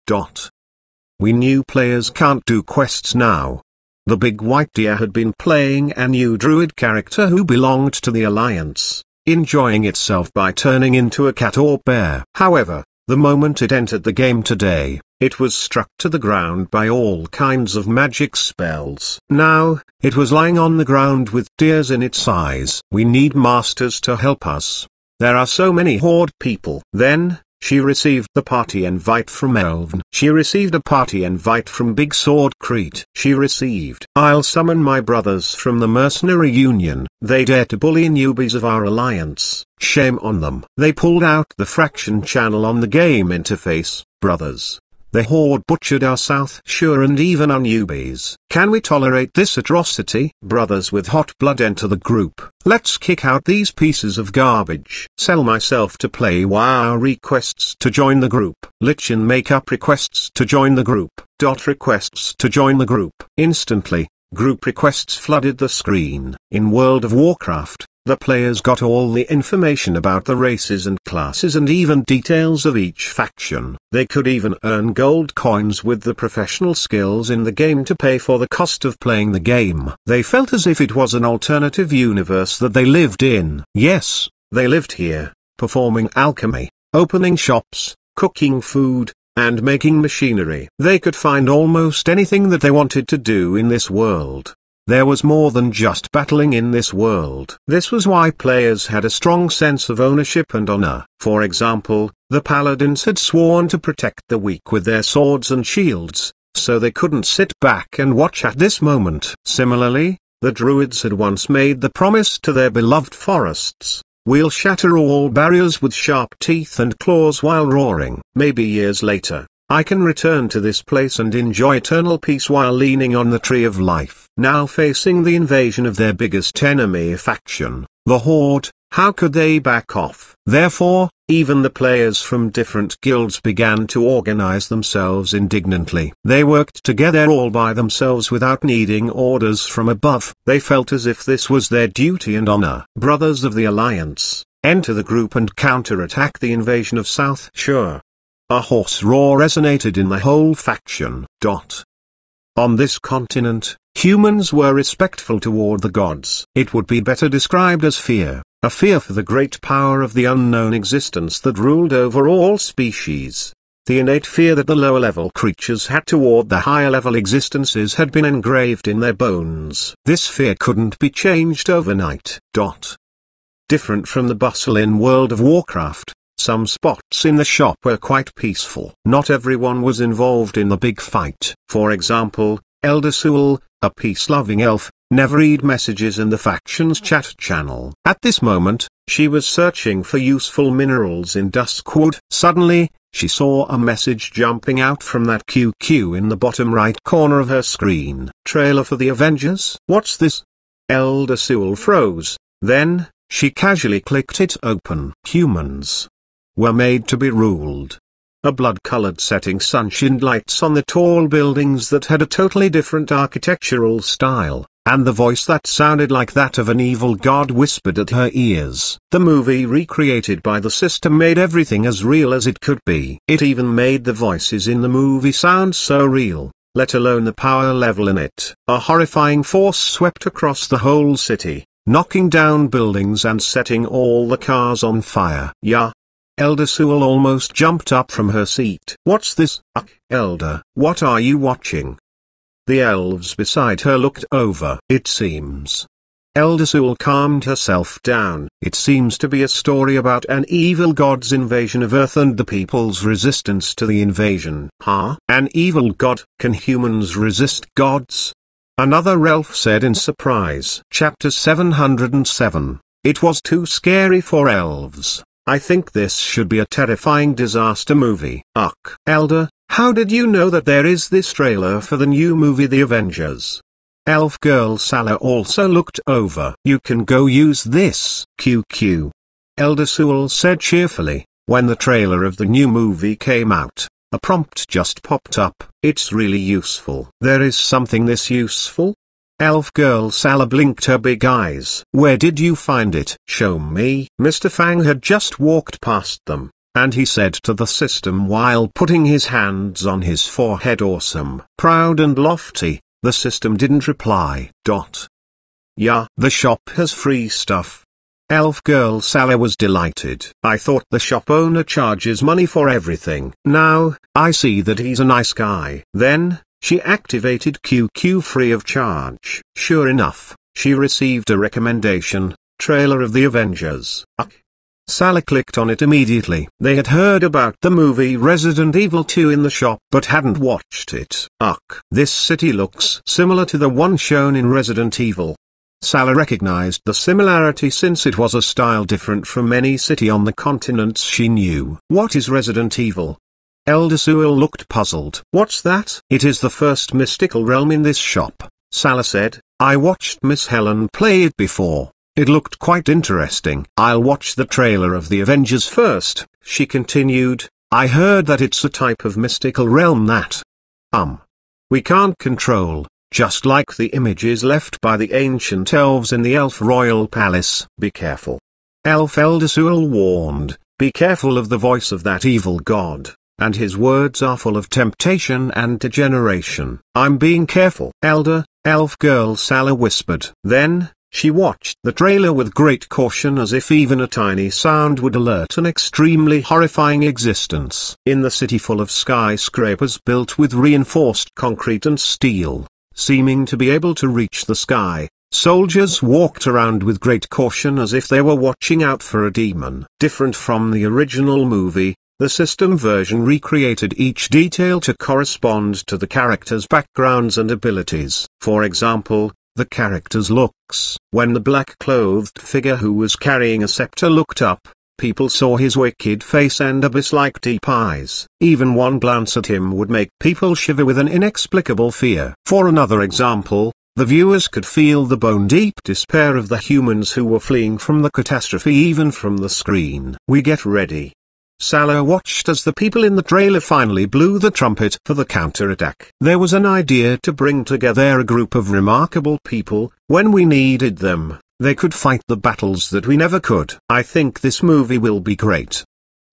We new players can't do quests now. The big white deer had been playing a new druid character who belonged to the alliance, enjoying itself by turning into a cat or bear. However, the moment it entered the game today, it was struck to the ground by all kinds of magic spells. Now, it was lying on the ground with tears in its eyes. We need masters to help us. There are so many horde people. Then, she received the party invite from Elven. She received a party invite from Big Sword Crete. She received, "I'll summon my brothers from the Mercenary Union. They dare to bully newbies of our alliance. Shame on them." They pulled out the fraction channel on the game interface. Brothers, the horde butchered our South Shore and even our newbies. Can we tolerate this atrocity? Brothers with hot blood enter the group. Let's kick out these pieces of garbage. Sell myself to play WoW requests to join the group. Lichen makeup requests to join the group. Requests to join the group. Instantly, group requests flooded the screen. In World of Warcraft, the players got all the information about the races and classes and even details of each faction. They could even earn gold coins with the professional skills in the game to pay for the cost of playing the game. They felt as if it was an alternative universe that they lived in. Yes, they lived here, performing alchemy, opening shops, cooking food, and making machinery. They could find almost anything that they wanted to do in this world. There was more than just battling in this world. This was why players had a strong sense of ownership and honor. For example, the paladins had sworn to protect the weak with their swords and shields, so they couldn't sit back and watch at this moment. Similarly, the druids had once made the promise to their beloved forests, "We'll shatter all barriers with sharp teeth and claws while roaring." Maybe years later, I can return to this place and enjoy eternal peace while leaning on the tree of life. Now facing the invasion of their biggest enemy faction, the Horde, how could they back off? Therefore, even the players from different guilds began to organize themselves indignantly. They worked together all by themselves without needing orders from above. They felt as if this was their duty and honor. Brothers of the Alliance, enter the group and counterattack the invasion of South Shore. A hoarse roar resonated in the whole faction. On this continent, humans were respectful toward the gods. It would be better described as fear, a fear for the great power of the unknown existence that ruled over all species. The innate fear that the lower-level creatures had toward the higher-level existences had been engraved in their bones. This fear couldn't be changed overnight. Different from the bustle in World of Warcraft, some spots in the shop were quite peaceful. Not everyone was involved in the big fight. For example, Elder Sewell, a peace-loving elf, never read messages in the faction's chat channel. At this moment, she was searching for useful minerals in Duskwood. Suddenly, she saw a message jumping out from that QQ in the bottom right corner of her screen. Trailer for the Avengers? What's this? Elder Sewell froze. Then, she casually clicked it open. Humans were made to be ruled. A blood-colored setting sun shined lights on the tall buildings that had a totally different architectural style, and the voice that sounded like that of an evil god whispered at her ears. The movie recreated by the system made everything as real as it could be. It even made the voices in the movie sound so real, let alone the power level in it. A horrifying force swept across the whole city, knocking down buildings and setting all the cars on fire. Yeah. Elder Sewell almost jumped up from her seat. What's this? Elder, what are you watching? The elves beside her looked over. It seems. Elder Sewell calmed herself down. It seems to be a story about an evil god's invasion of Earth and the people's resistance to the invasion. Huh? An evil god? Can humans resist gods? Another elf said in surprise. Chapter 707. It was too scary for elves. I think this should be a terrifying disaster movie. Elder, how did you know that there is this trailer for the new movie The Avengers? Elf girl Salah also looked over. You can go use this. QQ. Elder Sewell said cheerfully. When the trailer of the new movie came out, a prompt just popped up. It's really useful. There is something this useful? Elf girl Salah blinked her big eyes. Where did you find it? Show me. Mr. Fang had just walked past them, and he said to the system while putting his hands on his forehead, awesome. Proud and lofty, the system didn't reply. Yeah, the shop has free stuff. Elf girl Salah was delighted. I thought the shop owner charges money for everything. Now, I see that he's a nice guy. Then, she activated QQ free of charge. Sure enough, she received a recommendation, trailer of The Avengers. Salah clicked on it immediately. They had heard about the movie Resident Evil 2 in the shop but hadn't watched it. This city looks similar to the one shown in Resident Evil. Salah recognized the similarity since it was a style different from any city on the continents she knew. What is Resident Evil? Elder Sewell looked puzzled. What's that? It is the first mystical realm in this shop, Salah said. I watched Miss Helen play it before. It looked quite interesting. I'll watch the trailer of The Avengers first, she continued. I heard that it's a type of mystical realm that we can't control, just like the images left by the ancient elves in the Elf Royal Palace. Be careful. Elder Sewell warned, be careful of the voice of that evil god, and his words are full of temptation and degeneration. I'm being careful. Elf girl Salah whispered. Then, she watched the trailer with great caution as if even a tiny sound would alert an extremely horrifying existence. In the city full of skyscrapers built with reinforced concrete and steel, seeming to be able to reach the sky, soldiers walked around with great caution as if they were watching out for a demon. Different from the original movie, the system version recreated each detail to correspond to the characters' backgrounds and abilities. For example, the character's looks. When the black-clothed figure who was carrying a scepter looked up, people saw his wicked face and abyss-like deep eyes. Even one glance at him would make people shiver with an inexplicable fear. For another example, the viewers could feel the bone-deep despair of the humans who were fleeing from the catastrophe even from the screen. We get ready. Salah watched as the people in the trailer finally blew the trumpet for the counterattack. There was an idea to bring together a group of remarkable people. When we needed them, they could fight the battles that we never could. I think this movie will be great.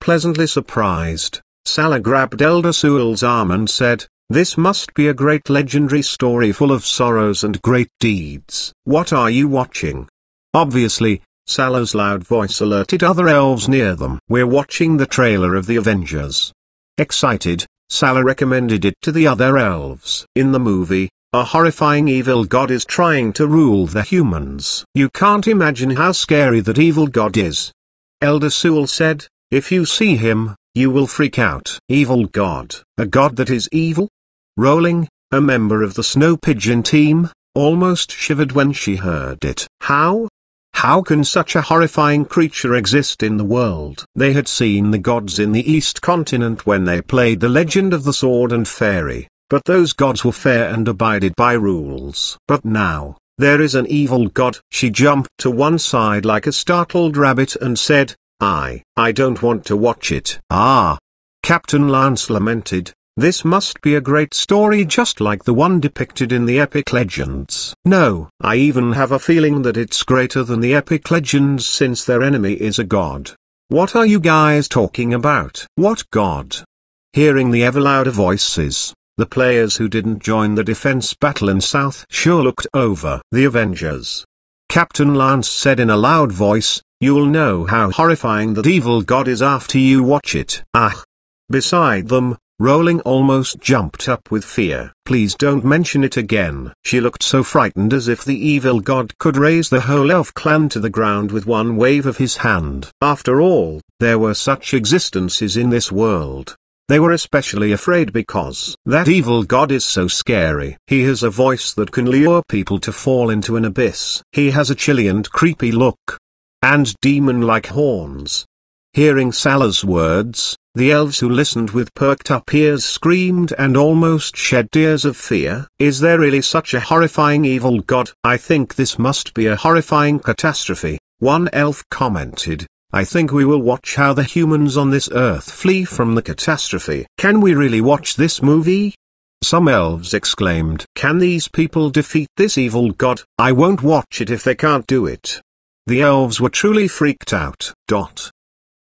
Pleasantly surprised, Salah grabbed Elder Sewell's arm and said, This must be a great legendary story full of sorrows and great deeds. What are you watching? Obviously, Salah's loud voice alerted other elves near them. We're watching the trailer of The Avengers. Excited, Salah recommended it to the other elves. In the movie, a horrifying evil god is trying to rule the humans. You can't imagine how scary that evil god is. Elder Sewell said, if you see him, you will freak out. Evil god. A god that is evil? Rowling, a member of the Snow Pigeon team, almost shivered when she heard it. How? How can such a horrifying creature exist in the world? They had seen the gods in the East Continent when they played The Legend of the Sword and Fairy, but those gods were fair and abided by rules. But now, there is an evil god. She jumped to one side like a startled rabbit and said, I don't want to watch it. Ah! Captain Lance lamented. This must be a great story just like the one depicted in the epic legends. No, I even have a feeling that it's greater than the epic legends since their enemy is a god. What are you guys talking about? What god? Hearing the ever louder voices, the players who didn't join the defense battle in South Shore looked over. The Avengers. Captain Lance said in a loud voice, you'll know how horrifying that evil god is after you watch it. Ah! Beside them, Rowling almost jumped up with fear. Please don't mention it again. She looked so frightened as if the evil god could raise the whole elf clan to the ground with one wave of his hand. After all, there were such existences in this world. They were especially afraid because that evil god is so scary. He has a voice that can lure people to fall into an abyss. He has a chilly and creepy look. And demon-like horns. Hearing Salah's words, the elves who listened with perked up ears screamed and almost shed tears of fear. Is there really such a horrifying evil god? I think this must be a horrifying catastrophe, one elf commented. I think we will watch how the humans on this earth flee from the catastrophe. Can we really watch this movie? Some elves exclaimed. Can these people defeat this evil god? I won't watch it if they can't do it. The elves were truly freaked out.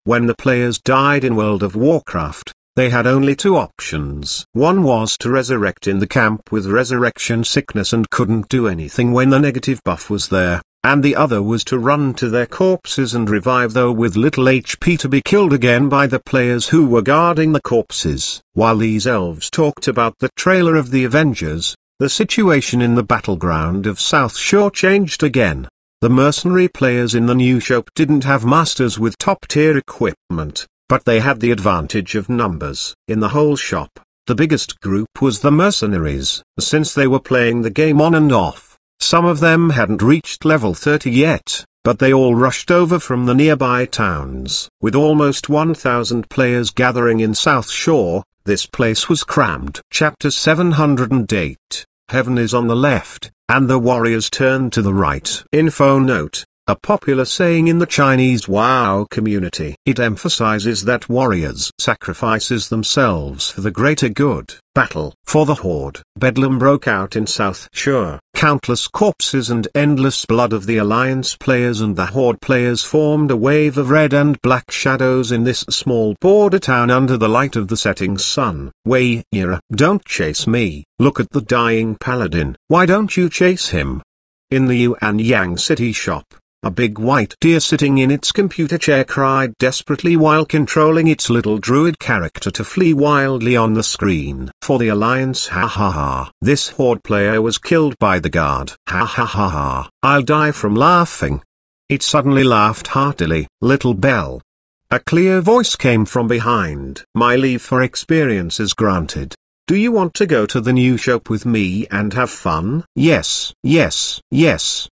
When the players died in World of Warcraft, they had only two options. One was to resurrect in the camp with resurrection sickness and couldn't do anything when the negative buff was there, and the other was to run to their corpses and revive though with little HP to be killed again by the players who were guarding the corpses. While these elves talked about the trailer of The Avengers, the situation in the battleground of South Shore changed again. The mercenary players in the new shop didn't have masters with top-tier equipment, but they had the advantage of numbers. In the whole shop, the biggest group was the mercenaries. Since they were playing the game on and off, some of them hadn't reached level 30 yet, but they all rushed over from the nearby towns. With almost 1,000 players gathering in South Shore, this place was crammed. Chapter 708, Heaven is on the left, and the warriors turn to the right. Info note, a popular saying in the Chinese WoW community. It emphasizes that warriors sacrifices themselves for the greater good. Battle for the Horde. Bedlam broke out in South Shore. Countless corpses and endless blood of the Alliance players and the Horde players formed a wave of red and black shadows in this small border town under the light of the setting sun. Wei Yira, don't chase me. Look at the dying paladin. Why don't you chase him? In the Yuan Yang City shop, a big white deer sitting in its computer chair cried desperately while controlling its little druid character to flee wildly on the screen. For the Alliance, ha ha ha. This Horde player was killed by the guard. Ha ha ha ha. I'll die from laughing. It suddenly laughed heartily. Little Bell. A clear voice came from behind. My leave for experience is granted. Do you want to go to the new shop with me and have fun? Yes, yes, yes.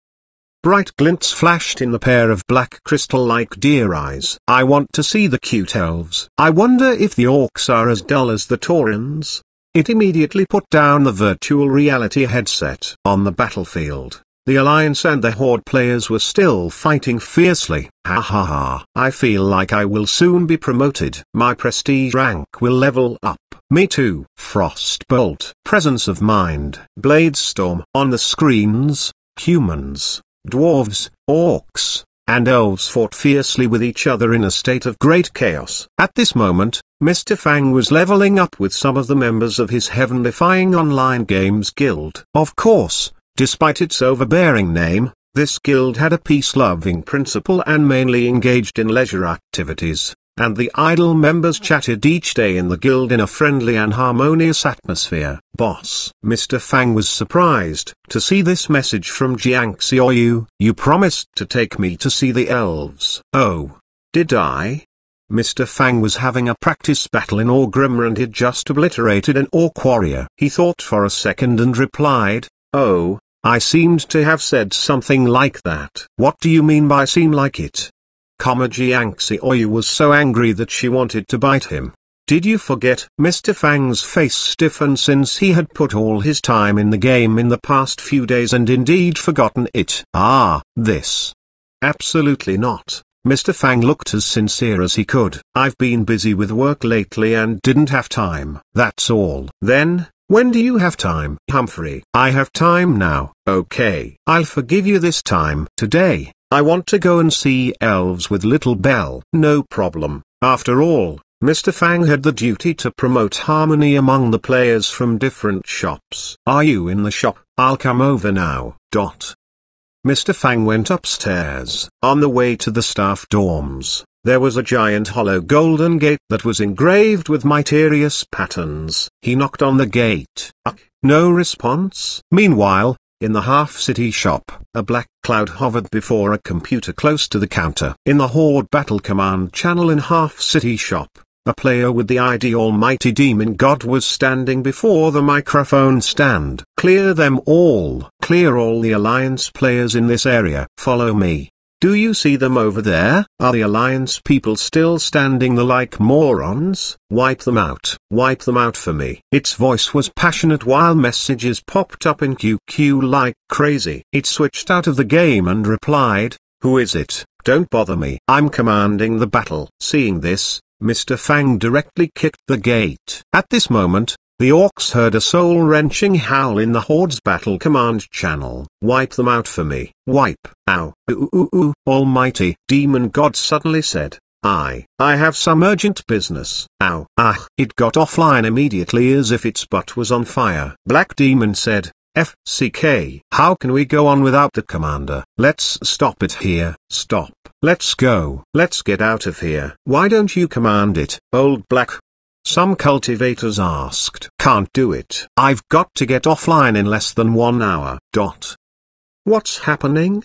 Bright glints flashed in the pair of black crystal-like deer eyes. I want to see the cute elves. I wonder if the orcs are as dull as the Taurians. It immediately put down the virtual reality headset. On the battlefield, the Alliance and the Horde players were still fighting fiercely. Ha ha ha. I feel like I will soon be promoted. My prestige rank will level up. Me too. Frostbolt. Presence of mind. Bladestorm. On the screens, humans, dwarves, orcs, and elves fought fiercely with each other in a state of great chaos. At this moment, Mr. Fang was leveling up with some of the members of his heaven-defying online games guild. Of course, despite its overbearing name, this guild had a peace-loving principle and mainly engaged in leisure activities, and the idle members chatted each day in the guild in a friendly and harmonious atmosphere. Boss. Mr. Fang was surprised to see this message from Jiang Xiaoyu. You promised to take me to see the elves. Oh. Did I? Mr. Fang was having a practice battle in Orgrimmar and had just obliterated an orc warrior. He thought for a second and replied, oh, I seemed to have said something like that. What do you mean by seem like it? Jiang Xiaoyu was so angry that she wanted to bite him. Did you forget? Mr. Fang's face stiffened since he had put all his time in the game in the past few days and indeed forgotten it. Ah, this. Absolutely not. Mr. Fang looked as sincere as he could. I've been busy with work lately and didn't have time. That's all. Then, when do you have time? Humphrey. I have time now. Okay. I'll forgive you this time. Today, I want to go and see elves with Little Belle. No problem. After all, Mr. Fang had the duty to promote harmony among the players from different shops. Are you in the shop? I'll come over now. Mr. Fang went upstairs. On the way to the staff dorms, there was a giant hollow golden gate that was engraved with mysterious patterns. He knocked on the gate. No response. Meanwhile, in the half-city shop, a black cloud hovered before a computer close to the counter. In the Horde Battle Command channel in half-city shop, a player with the ID Almighty Demon God was standing before the microphone stand. Clear them all. Clear all the Alliance players in this area. Follow me. Do you see them over there? Are the Alliance people still standing there like morons? Wipe them out. Wipe them out for me. Its voice was passionate while messages popped up in QQ like crazy. It switched out of the game and replied, who is it? Don't bother me. I'm commanding the battle. Seeing this, Mr. Fang directly kicked the gate. At this moment, the orcs heard a soul-wrenching howl in the Horde's Battle Command channel. Wipe them out for me. Wipe. Ow. Ooh. Almighty Demon God suddenly said, I have some urgent business. Ow. It got offline immediately as if its butt was on fire. Black Demon said, FCK. How can we go on without the commander? Let's stop it here. Stop. Let's go. Let's get out of here. Why don't you command it, Old Black? Some cultivators asked. Can't do it. I've got to get offline in less than 1 hour. What's happening?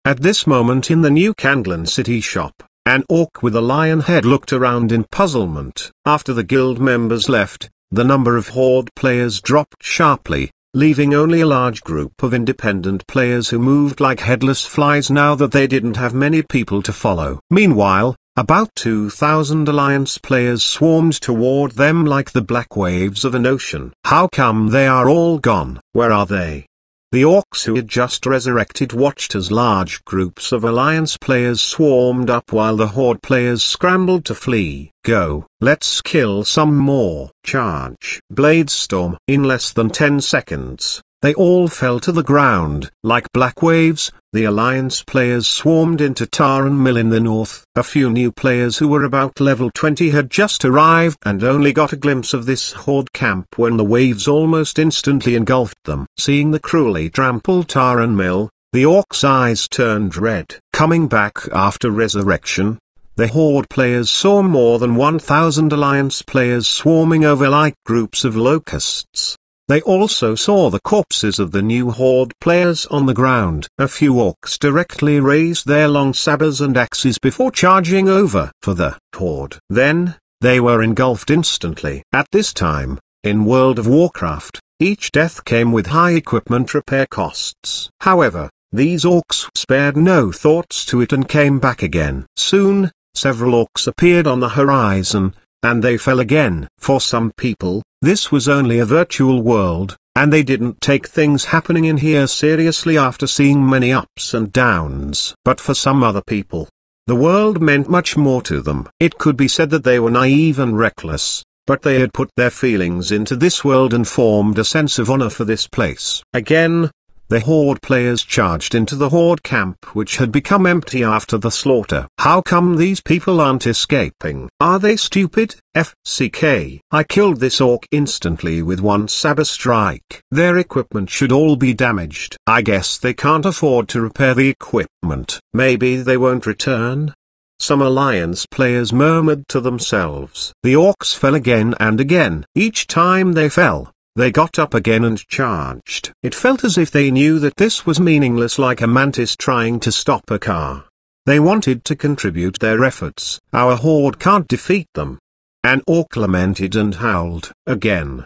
At this moment in the New Candlin City shop, an orc with a lion head looked around in puzzlement. After the guild members left, the number of Horde players dropped sharply, leaving only a large group of independent players who moved like headless flies now that they didn't have many people to follow. Meanwhile, about 2,000 Alliance players swarmed toward them like the black waves of an ocean. How come they are all gone? Where are they? The orcs who had just resurrected watched as large groups of Alliance players swarmed up while the Horde players scrambled to flee. Go, let's kill some more. Charge. Bladestorm. In less than 10 seconds, they all fell to the ground. Like black waves, the Alliance players swarmed into Taran Mill in the north. A few new players who were about level 20 had just arrived and only got a glimpse of this Horde camp when the waves almost instantly engulfed them. Seeing the cruelly trampled Taran Mill, the orcs' eyes turned red. Coming back after resurrection, the Horde players saw more than 1,000 Alliance players swarming over like groups of locusts. They also saw the corpses of the new Horde players on the ground. A few orcs directly raised their long sabers and axes before charging over for the Horde. Then, they were engulfed instantly. At this time, in World of Warcraft, each death came with high equipment repair costs. However, these orcs spared no thoughts to it and came back again. Soon, several orcs appeared on the horizon, and they fell again. For some people, this was only a virtual world, and they didn't take things happening in here seriously after seeing many ups and downs. But for some other people, the world meant much more to them. It could be said that they were naive and reckless, but they had put their feelings into this world and formed a sense of honor for this place. Again, The Horde players charged into the Horde camp, which had become empty after the slaughter. How come these people aren't escaping? Are they stupid? FCK. I killed this orc instantly with one saber strike. Their equipment should all be damaged. I guess they can't afford to repair the equipment. Maybe they won't return? Some Alliance players murmured to themselves. The orcs fell again and again. Each time they fell, they got up again and charged. It felt as if they knew that this was meaningless, like a mantis trying to stop a car. They wanted to contribute their efforts. Our horde can't defeat them. An orc lamented and howled. Again.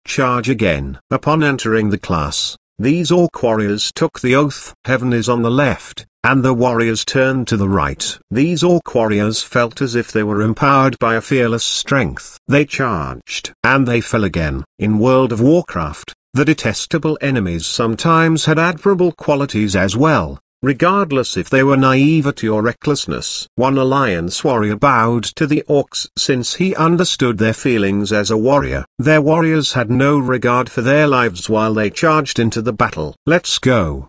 Charge again. Upon entering the class, these orc warriors took the oath. Heaven is on the left, and the warriors turned to the right. These orc warriors felt as if they were empowered by a fearless strength. They charged, and they fell again. In World of Warcraft, the detestable enemies sometimes had admirable qualities as well, regardless if they were naivety or recklessness. One Alliance warrior bowed to the orcs since he understood their feelings as a warrior. Their warriors had no regard for their lives while they charged into the battle. Let's go.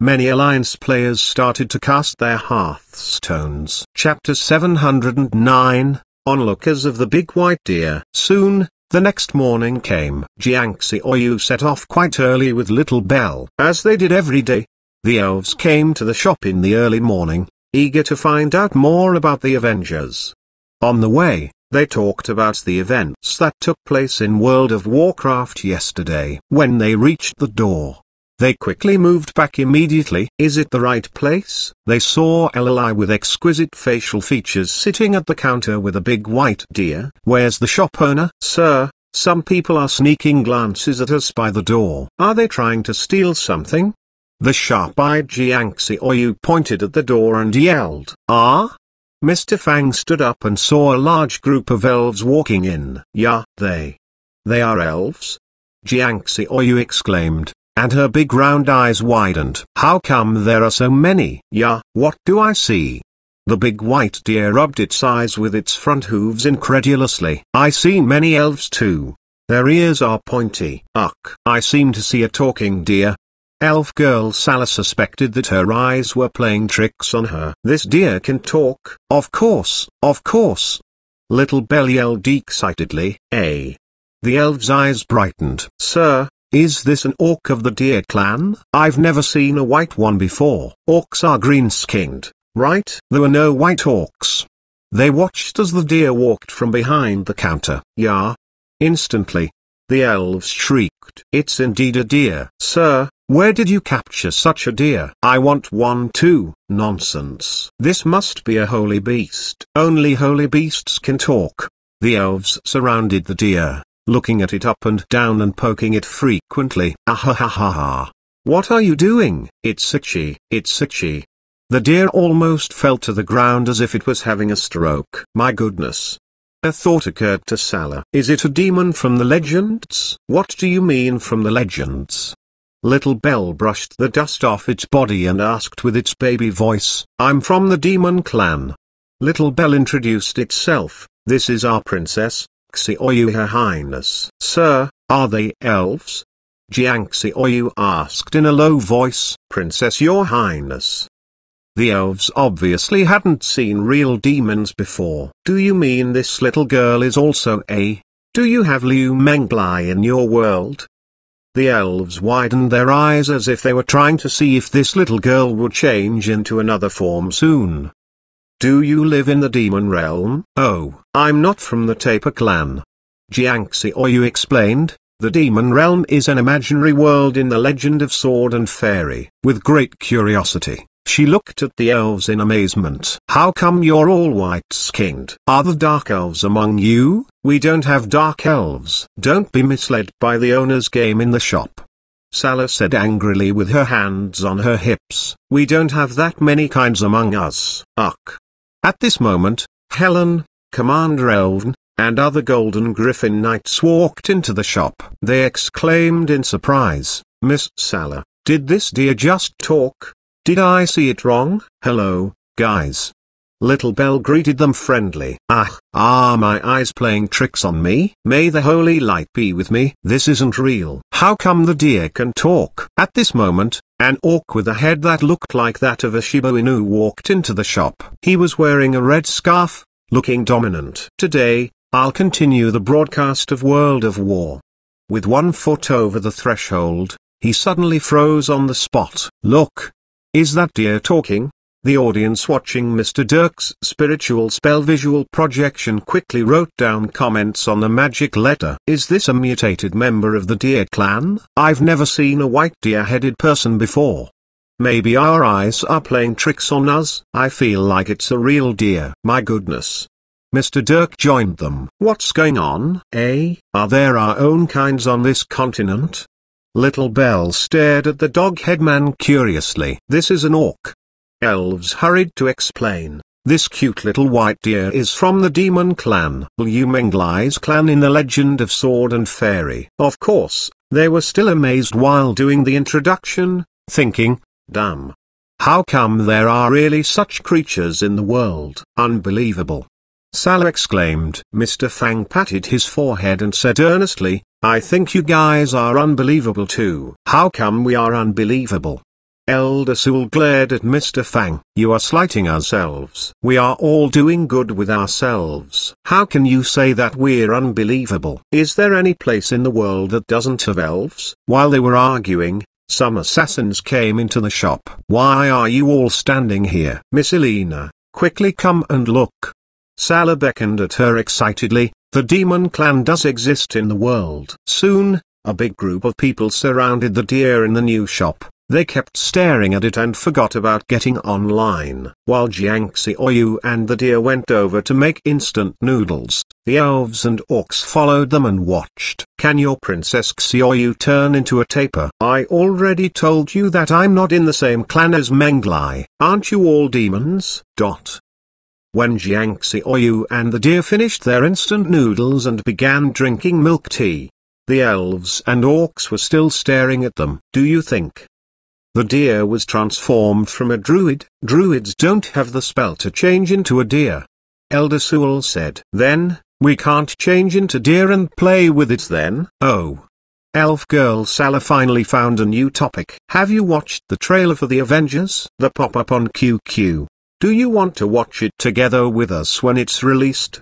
Many Alliance players started to cast their hearthstones. Chapter 709, Onlookers of the Big White Deer. Soon, the next morning came. Xuanhuan set off quite early with Little Belle. As they did every day, the elves came to the shop in the early morning, eager to find out more about the Avengers. On the way, they talked about the events that took place in World of Warcraft yesterday. When they reached the door, they quickly moved back immediately. Is it the right place? They saw Lli with exquisite facial features sitting at the counter with a big white deer. Where's the shop owner? Sir, some people are sneaking glances at us by the door. Are they trying to steal something? The sharp-eyed Xuanhuan pointed at the door and yelled. Ah? Mr. Fang stood up and saw a large group of elves walking in. Yeah, they are elves? Xuanhuan exclaimed, and her big round eyes widened. How come there are so many? Yeah, what do I see? The big white deer rubbed its eyes with its front hooves incredulously. I see many elves too. Their ears are pointy. Ugh. I seem to see a talking deer. Elf girl Sala suspected that her eyes were playing tricks on her. This deer can talk. Of course, of course. Little Belle yelled excitedly. The elf's eyes brightened. Sir, is this an orc of the deer clan? I've never seen a white one before. Orcs are green-skinned, right? There were no white orcs. They watched as the deer walked from behind the counter. Yeah. Instantly, the elves shrieked. It's indeed a deer. Sir, where did you capture such a deer? I want one too. Nonsense. This must be a holy beast. Only holy beasts can talk. The elves surrounded the deer, looking at it up and down and poking it frequently. Ahahaha. What are you doing? It's itchy. It's itchy. The deer almost fell to the ground as if it was having a stroke. My goodness. A thought occurred to Sala. Is it a demon from the legends? What do you mean from the legends? Little Belle brushed the dust off its body and asked with its baby voice. I'm from the demon clan. Little Belle introduced itself. This is our princess, Xuanhuan, Her Highness. Sir, are they elves? Xuanhuan asked in a low voice. Princess, Your Highness. The elves obviously hadn't seen real demons before. Do you mean this little girl is also a? Do you have Liu Menglai in your world? The elves widened their eyes as if they were trying to see if this little girl would change into another form soon. Do you live in the demon realm? Oh, I'm not from the Taper clan. Xuanhuan explained. The demon realm is an imaginary world in the legend of Sword and Fairy. With great curiosity, she looked at the elves in amazement. How come you're all white-skinned? Are the dark elves among you? We don't have dark elves. Don't be misled by the owner's game in the shop. Sala said angrily with her hands on her hips. We don't have that many kinds among us. Ugh. At this moment, Helen, Commander Elven, and other Golden Griffin Knights walked into the shop. They exclaimed in surprise, Miss Sala, did this deer just talk? Did I see it wrong? Hello, guys. Little Bell greeted them friendly. Are my eyes playing tricks on me? May the holy light be with me. This isn't real. How come the deer can talk? At this moment, an orc with a head that looked like that of a Shiba Inu walked into the shop. He was wearing a red scarf, looking dominant. Today, I'll continue the broadcast of World of War. With 1 foot over the threshold, he suddenly froze on the spot. Look! Is that deer talking? The audience watching Mr. Dirk's spiritual spell visual projection quickly wrote down comments on the magic letter. Is this a mutated member of the deer clan? I've never seen a white deer-headed person before. Maybe our eyes are playing tricks on us. I feel like it's a real deer. My goodness. Mr. Dirk joined them. What's going on? Are there our own kinds on this continent? Little Bell stared at the dog-head man curiously. This is an orc. Elves hurried to explain. This cute little white deer is from the demon clan, Menglai's clan in the Legend of Sword and Fairy. Of course, they were still amazed while doing the introduction, thinking, damn. How come there are really such creatures in the world? Unbelievable. Salah exclaimed. Mr. Fang patted his forehead and said earnestly, I think you guys are unbelievable too. How come we are unbelievable? Elder Sul glared at Mr. Fang. You are slighting ourselves. We are all doing good with ourselves. How can you say that we're unbelievable? Is there any place in the world that doesn't have elves? While they were arguing, some assassins came into the shop. Why are you all standing here? Miss Elena, quickly come and look. Salah beckoned at her excitedly. The demon clan does exist in the world. Soon, a big group of people surrounded the deer in the new shop. They kept staring at it and forgot about getting online. While Jiang Xiaoyu and the deer went over to make instant noodles, the elves and orcs followed them and watched. Can your Princess Xiaoyu turn into a tapir? I already told you that I'm not in the same clan as Menglai. Aren't you all demons? When Jiang Xiaoyu and the deer finished their instant noodles and began drinking milk tea, the elves and orcs were still staring at them. Do you think the deer was transformed from a druid? Druids don't have the spell to change into a deer. Elder Sul said. Then, we can't change into deer and play with it then? Oh. Elf girl Salah finally found a new topic. Have you watched the trailer for The Avengers? The pop-up on QQ. Do you want to watch it together with us when it's released?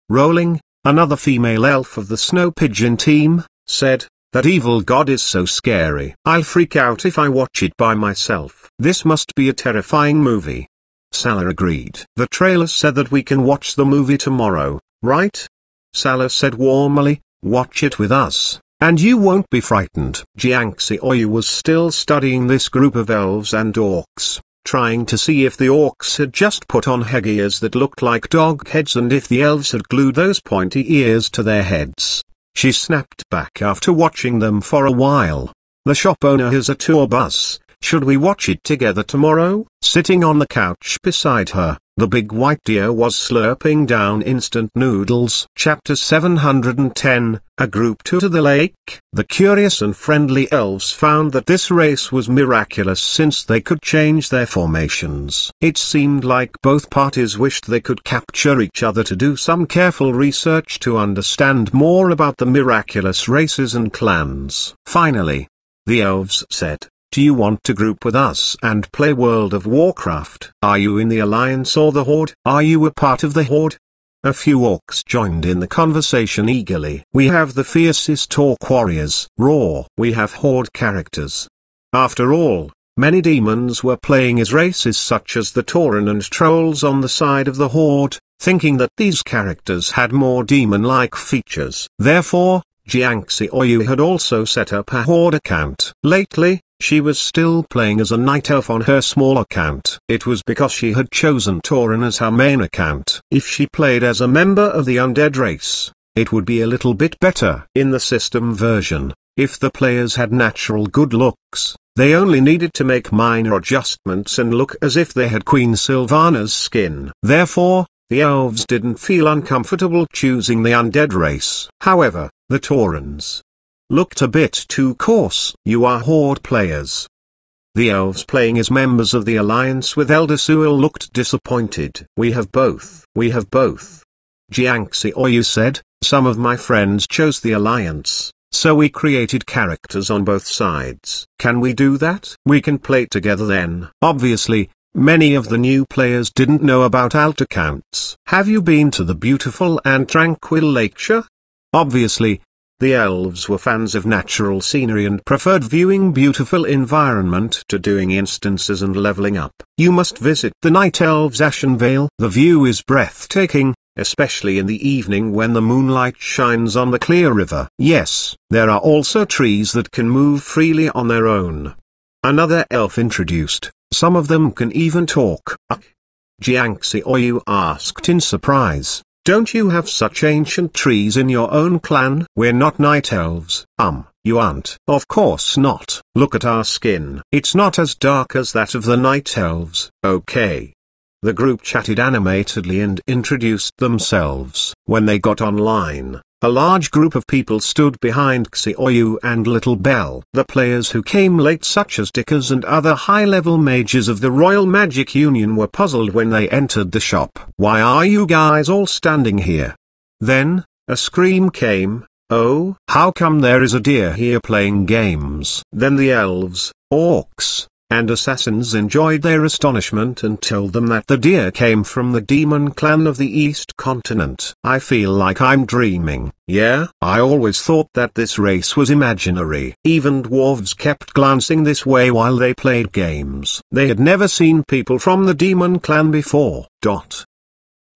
Rolling, another female elf of the Snow Pigeon team, said, that evil god is so scary. I'll freak out if I watch it by myself. This must be a terrifying movie. Salah agreed. The trailer said that we can watch the movie tomorrow, right? Salah said warmly, watch it with us, and you won't be frightened. Jiang Xiaoyu was still studying this group of elves and orcs, trying to see if the orcs had just put on headgears that looked like dog heads and if the elves had glued those pointy ears to their heads. She snapped back after watching them for a while. The shop owner has a tour bus. Should we watch it together tomorrow? Sitting on the couch beside her, the big white deer was slurping down instant noodles. Chapter 710, A Group Tour to the Lake. The curious and friendly elves found that this race was miraculous since they could change their formations. It seemed like both parties wished they could capture each other to do some careful research to understand more about the miraculous races and clans. Finally, the elves said, do you want to group with us and play World of Warcraft? Are you in the Alliance or the Horde? Are you a part of the Horde? A few orcs joined in the conversation eagerly. We have the fiercest orc warriors. Raw. We have Horde characters. After all, many demons were playing as races such as the Tauren and Trolls on the side of the Horde, thinking that these characters had more demon-like features. Therefore, Jiang Xiaoyu had also set up a Horde account. Lately, she was still playing as a night elf on her small account. It was because she had chosen Tauren as her main account. If she played as a member of the undead race, it would be a little bit better. In the system version, if the players had natural good looks, they only needed to make minor adjustments and look as if they had Queen Sylvana's skin. Therefore, the elves didn't feel uncomfortable choosing the undead race. However, the Taurens looked a bit too coarse. You are Horde players. The elves playing as members of the alliance with Elder Sewell looked disappointed. We have both. Jiangxi Oyu said, some of my friends chose the alliance, so we created characters on both sides. Can we do that? We can play together then. Obviously, many of the new players didn't know about alt accounts. Have you been to the beautiful and tranquil Lakeshore? Obviously, the elves were fans of natural scenery and preferred viewing beautiful environment to doing instances and leveling up. You must visit the Night Elves' Ashen Vale. The view is breathtaking, especially in the evening when the moonlight shines on the clear river. Yes, there are also trees that can move freely on their own. Another elf introduced, some of them can even talk. Jiangxi Oyu asked in surprise. Don't you have such ancient trees in your own clan? We're not night elves. You aren't. Of course not. Look at our skin. It's not as dark as that of the night elves. Okay. The group chatted animatedly and introduced themselves. When they got online, a large group of people stood behind Xuanhuan and Little Bell. The players who came late, such as Dickers and other high-level mages of the Royal Magic Union, were puzzled when they entered the shop. Why are you guys all standing here? Then, a scream came, oh, how come there is a deer here playing games? Then the elves, orcs, and assassins enjoyed their astonishment and told them that the deer came from the demon clan of the East Continent. I feel like I'm dreaming. Yeah, I always thought that this race was imaginary. Even dwarves kept glancing this way while they played games. They had never seen people from the demon clan before.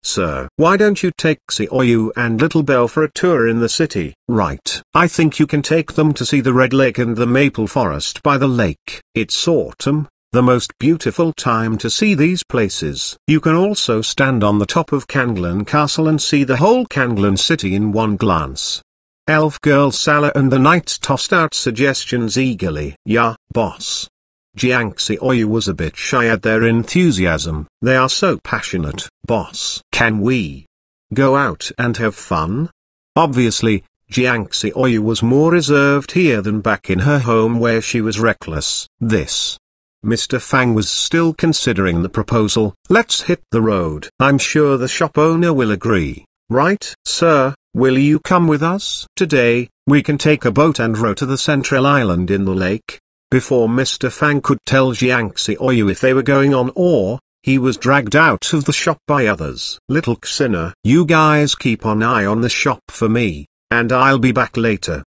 Sir, why don't you take Xuanhuan and Little Bell for a tour in the city? Right. I think you can take them to see the Red Lake and the maple forest by the lake. It's autumn, the most beautiful time to see these places. You can also stand on the top of Kanglan Castle and see the whole Kanglan city in one glance. Elf girl Salah and the knights tossed out suggestions eagerly. Yeah, boss. Jiangxi Oyu was a bit shy at their enthusiasm. They are so passionate. Boss, can we go out and have fun? Obviously, Jiangxi Oyu was more reserved here than back in her home where she was reckless. Mr. Fang was still considering the proposal. Let's hit the road. I'm sure the shop owner will agree. Right? Sir, will you come with us? Today, we can take a boat and row to the central island in the lake. Before Mr. Fang could tell Jiangxi Oyu if they were going on or, he was dragged out of the shop by others. Little Xina, you guys keep an eye on the shop for me, and I'll be back later.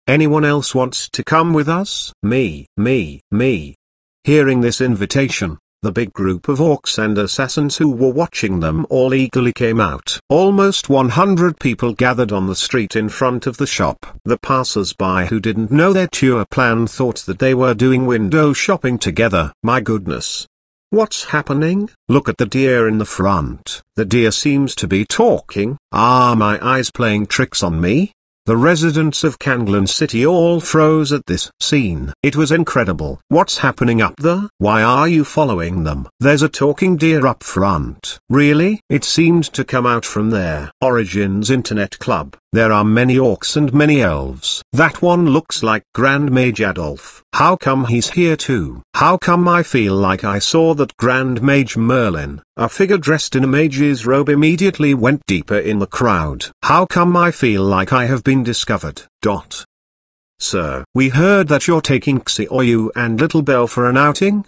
Anyone else wants to come with us? Me. Hearing this invitation, the big group of orcs and assassins who were watching them all eagerly came out. Almost 100 people gathered on the street in front of the shop. The passers-by who didn't know their tour plan thought that they were doing window shopping together. My goodness. What's happening? Look at the deer in the front. The deer seems to be talking. Are my eyes playing tricks on me? The residents of Kanglan City all froze at this scene. It was incredible. What's happening up there? Why are you following them? There's a talking deer up front. Really? It seemed to come out from there. Origins Internet Club. There are many orcs and many elves. That one looks like Grand Mage Adolf. How come he's here too? How come I feel like I saw that Grand Mage Merlin, a figure dressed in a mage's robe, immediately went deeper in the crowd? How come I feel like I have been discovered? Sir, we heard that you're taking Xuanhuan and Little Bell for an outing?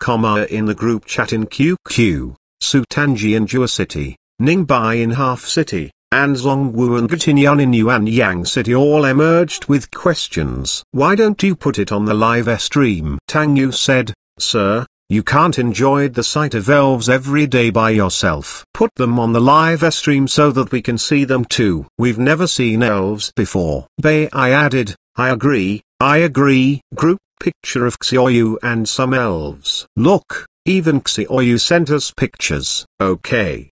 In the group chat in QQ, Sutanji in Jua City, Ningbai in Half City, and Zhongwu and Gatinyan in Yuanyang City all emerged with questions. Why don't you put it on the live stream? Tang Yu said, Sir, you can't enjoy the sight of elves every day by yourself. Put them on the live stream so that we can see them too. We've never seen elves before. I added, I agree. Group picture of Xuanhuan and some elves. Look. Even Xuanhuan sent us pictures. Okay.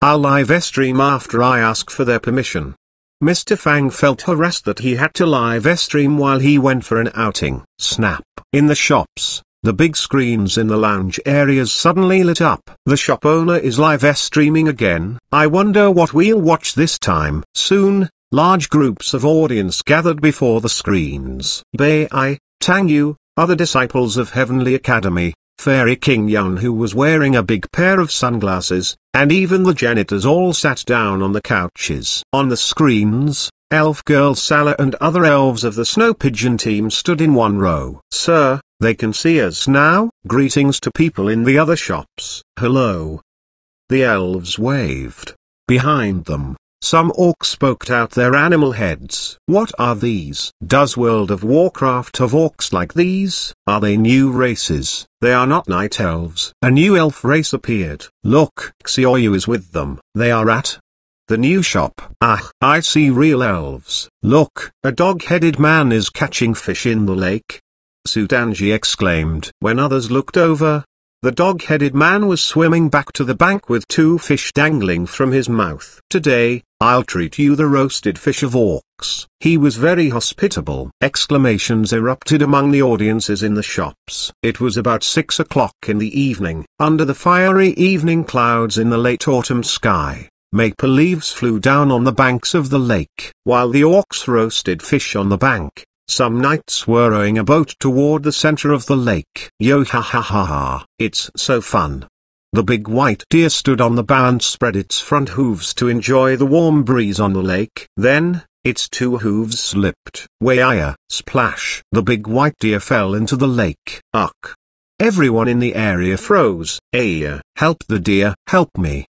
I'll live stream after I ask for their permission. Mr. Fang felt harassed that he had to live stream while he went for an outing. Snap. In the shops, the big screens in the lounge areas suddenly lit up. The shop owner is live streaming again. I wonder what we'll watch this time. Soon, large groups of audience gathered before the screens. Tang Yu, Other disciples of Heavenly Academy, Fairy King Yun who was wearing a big pair of sunglasses, and even the janitors all sat down on the couches. On the screens, Elf Girl Salah and other elves of the Snow Pigeon team stood in one row. "Sir, they can see us now." Greetings to people in the other shops. "Hello." The elves waved. Behind them, some orcs poked out their animal heads. "What are these? Does World of Warcraft have orcs like these? Are they new races?" "They are not night elves." A new elf race appeared. "Look, Xiaoyu is with them. They are at the new shop." "Ah, I see real elves." "Look, a dog-headed man is catching fish in the lake." Sudanji exclaimed. When others looked over, the dog-headed man was swimming back to the bank with 2 fish dangling from his mouth. "Today, I'll treat you the roasted fish of orcs." He was very hospitable. Exclamations erupted among the audiences in the shops. It was about 6 o'clock in the evening. Under the fiery evening clouds in the late autumn sky, maple leaves flew down on the banks of the lake. While the orcs roasted fish on the bank, some knights were rowing a boat toward the center of the lake. Yo ha ha ha ha, it's so fun. The big white deer stood on the bow and spread its front hooves to enjoy the warm breeze on the lake. Then, its 2 hooves slipped. Way-aya, splash. The big white deer fell into the lake. Uck. Everyone in the area froze. "Aya, help the deer." "Help me."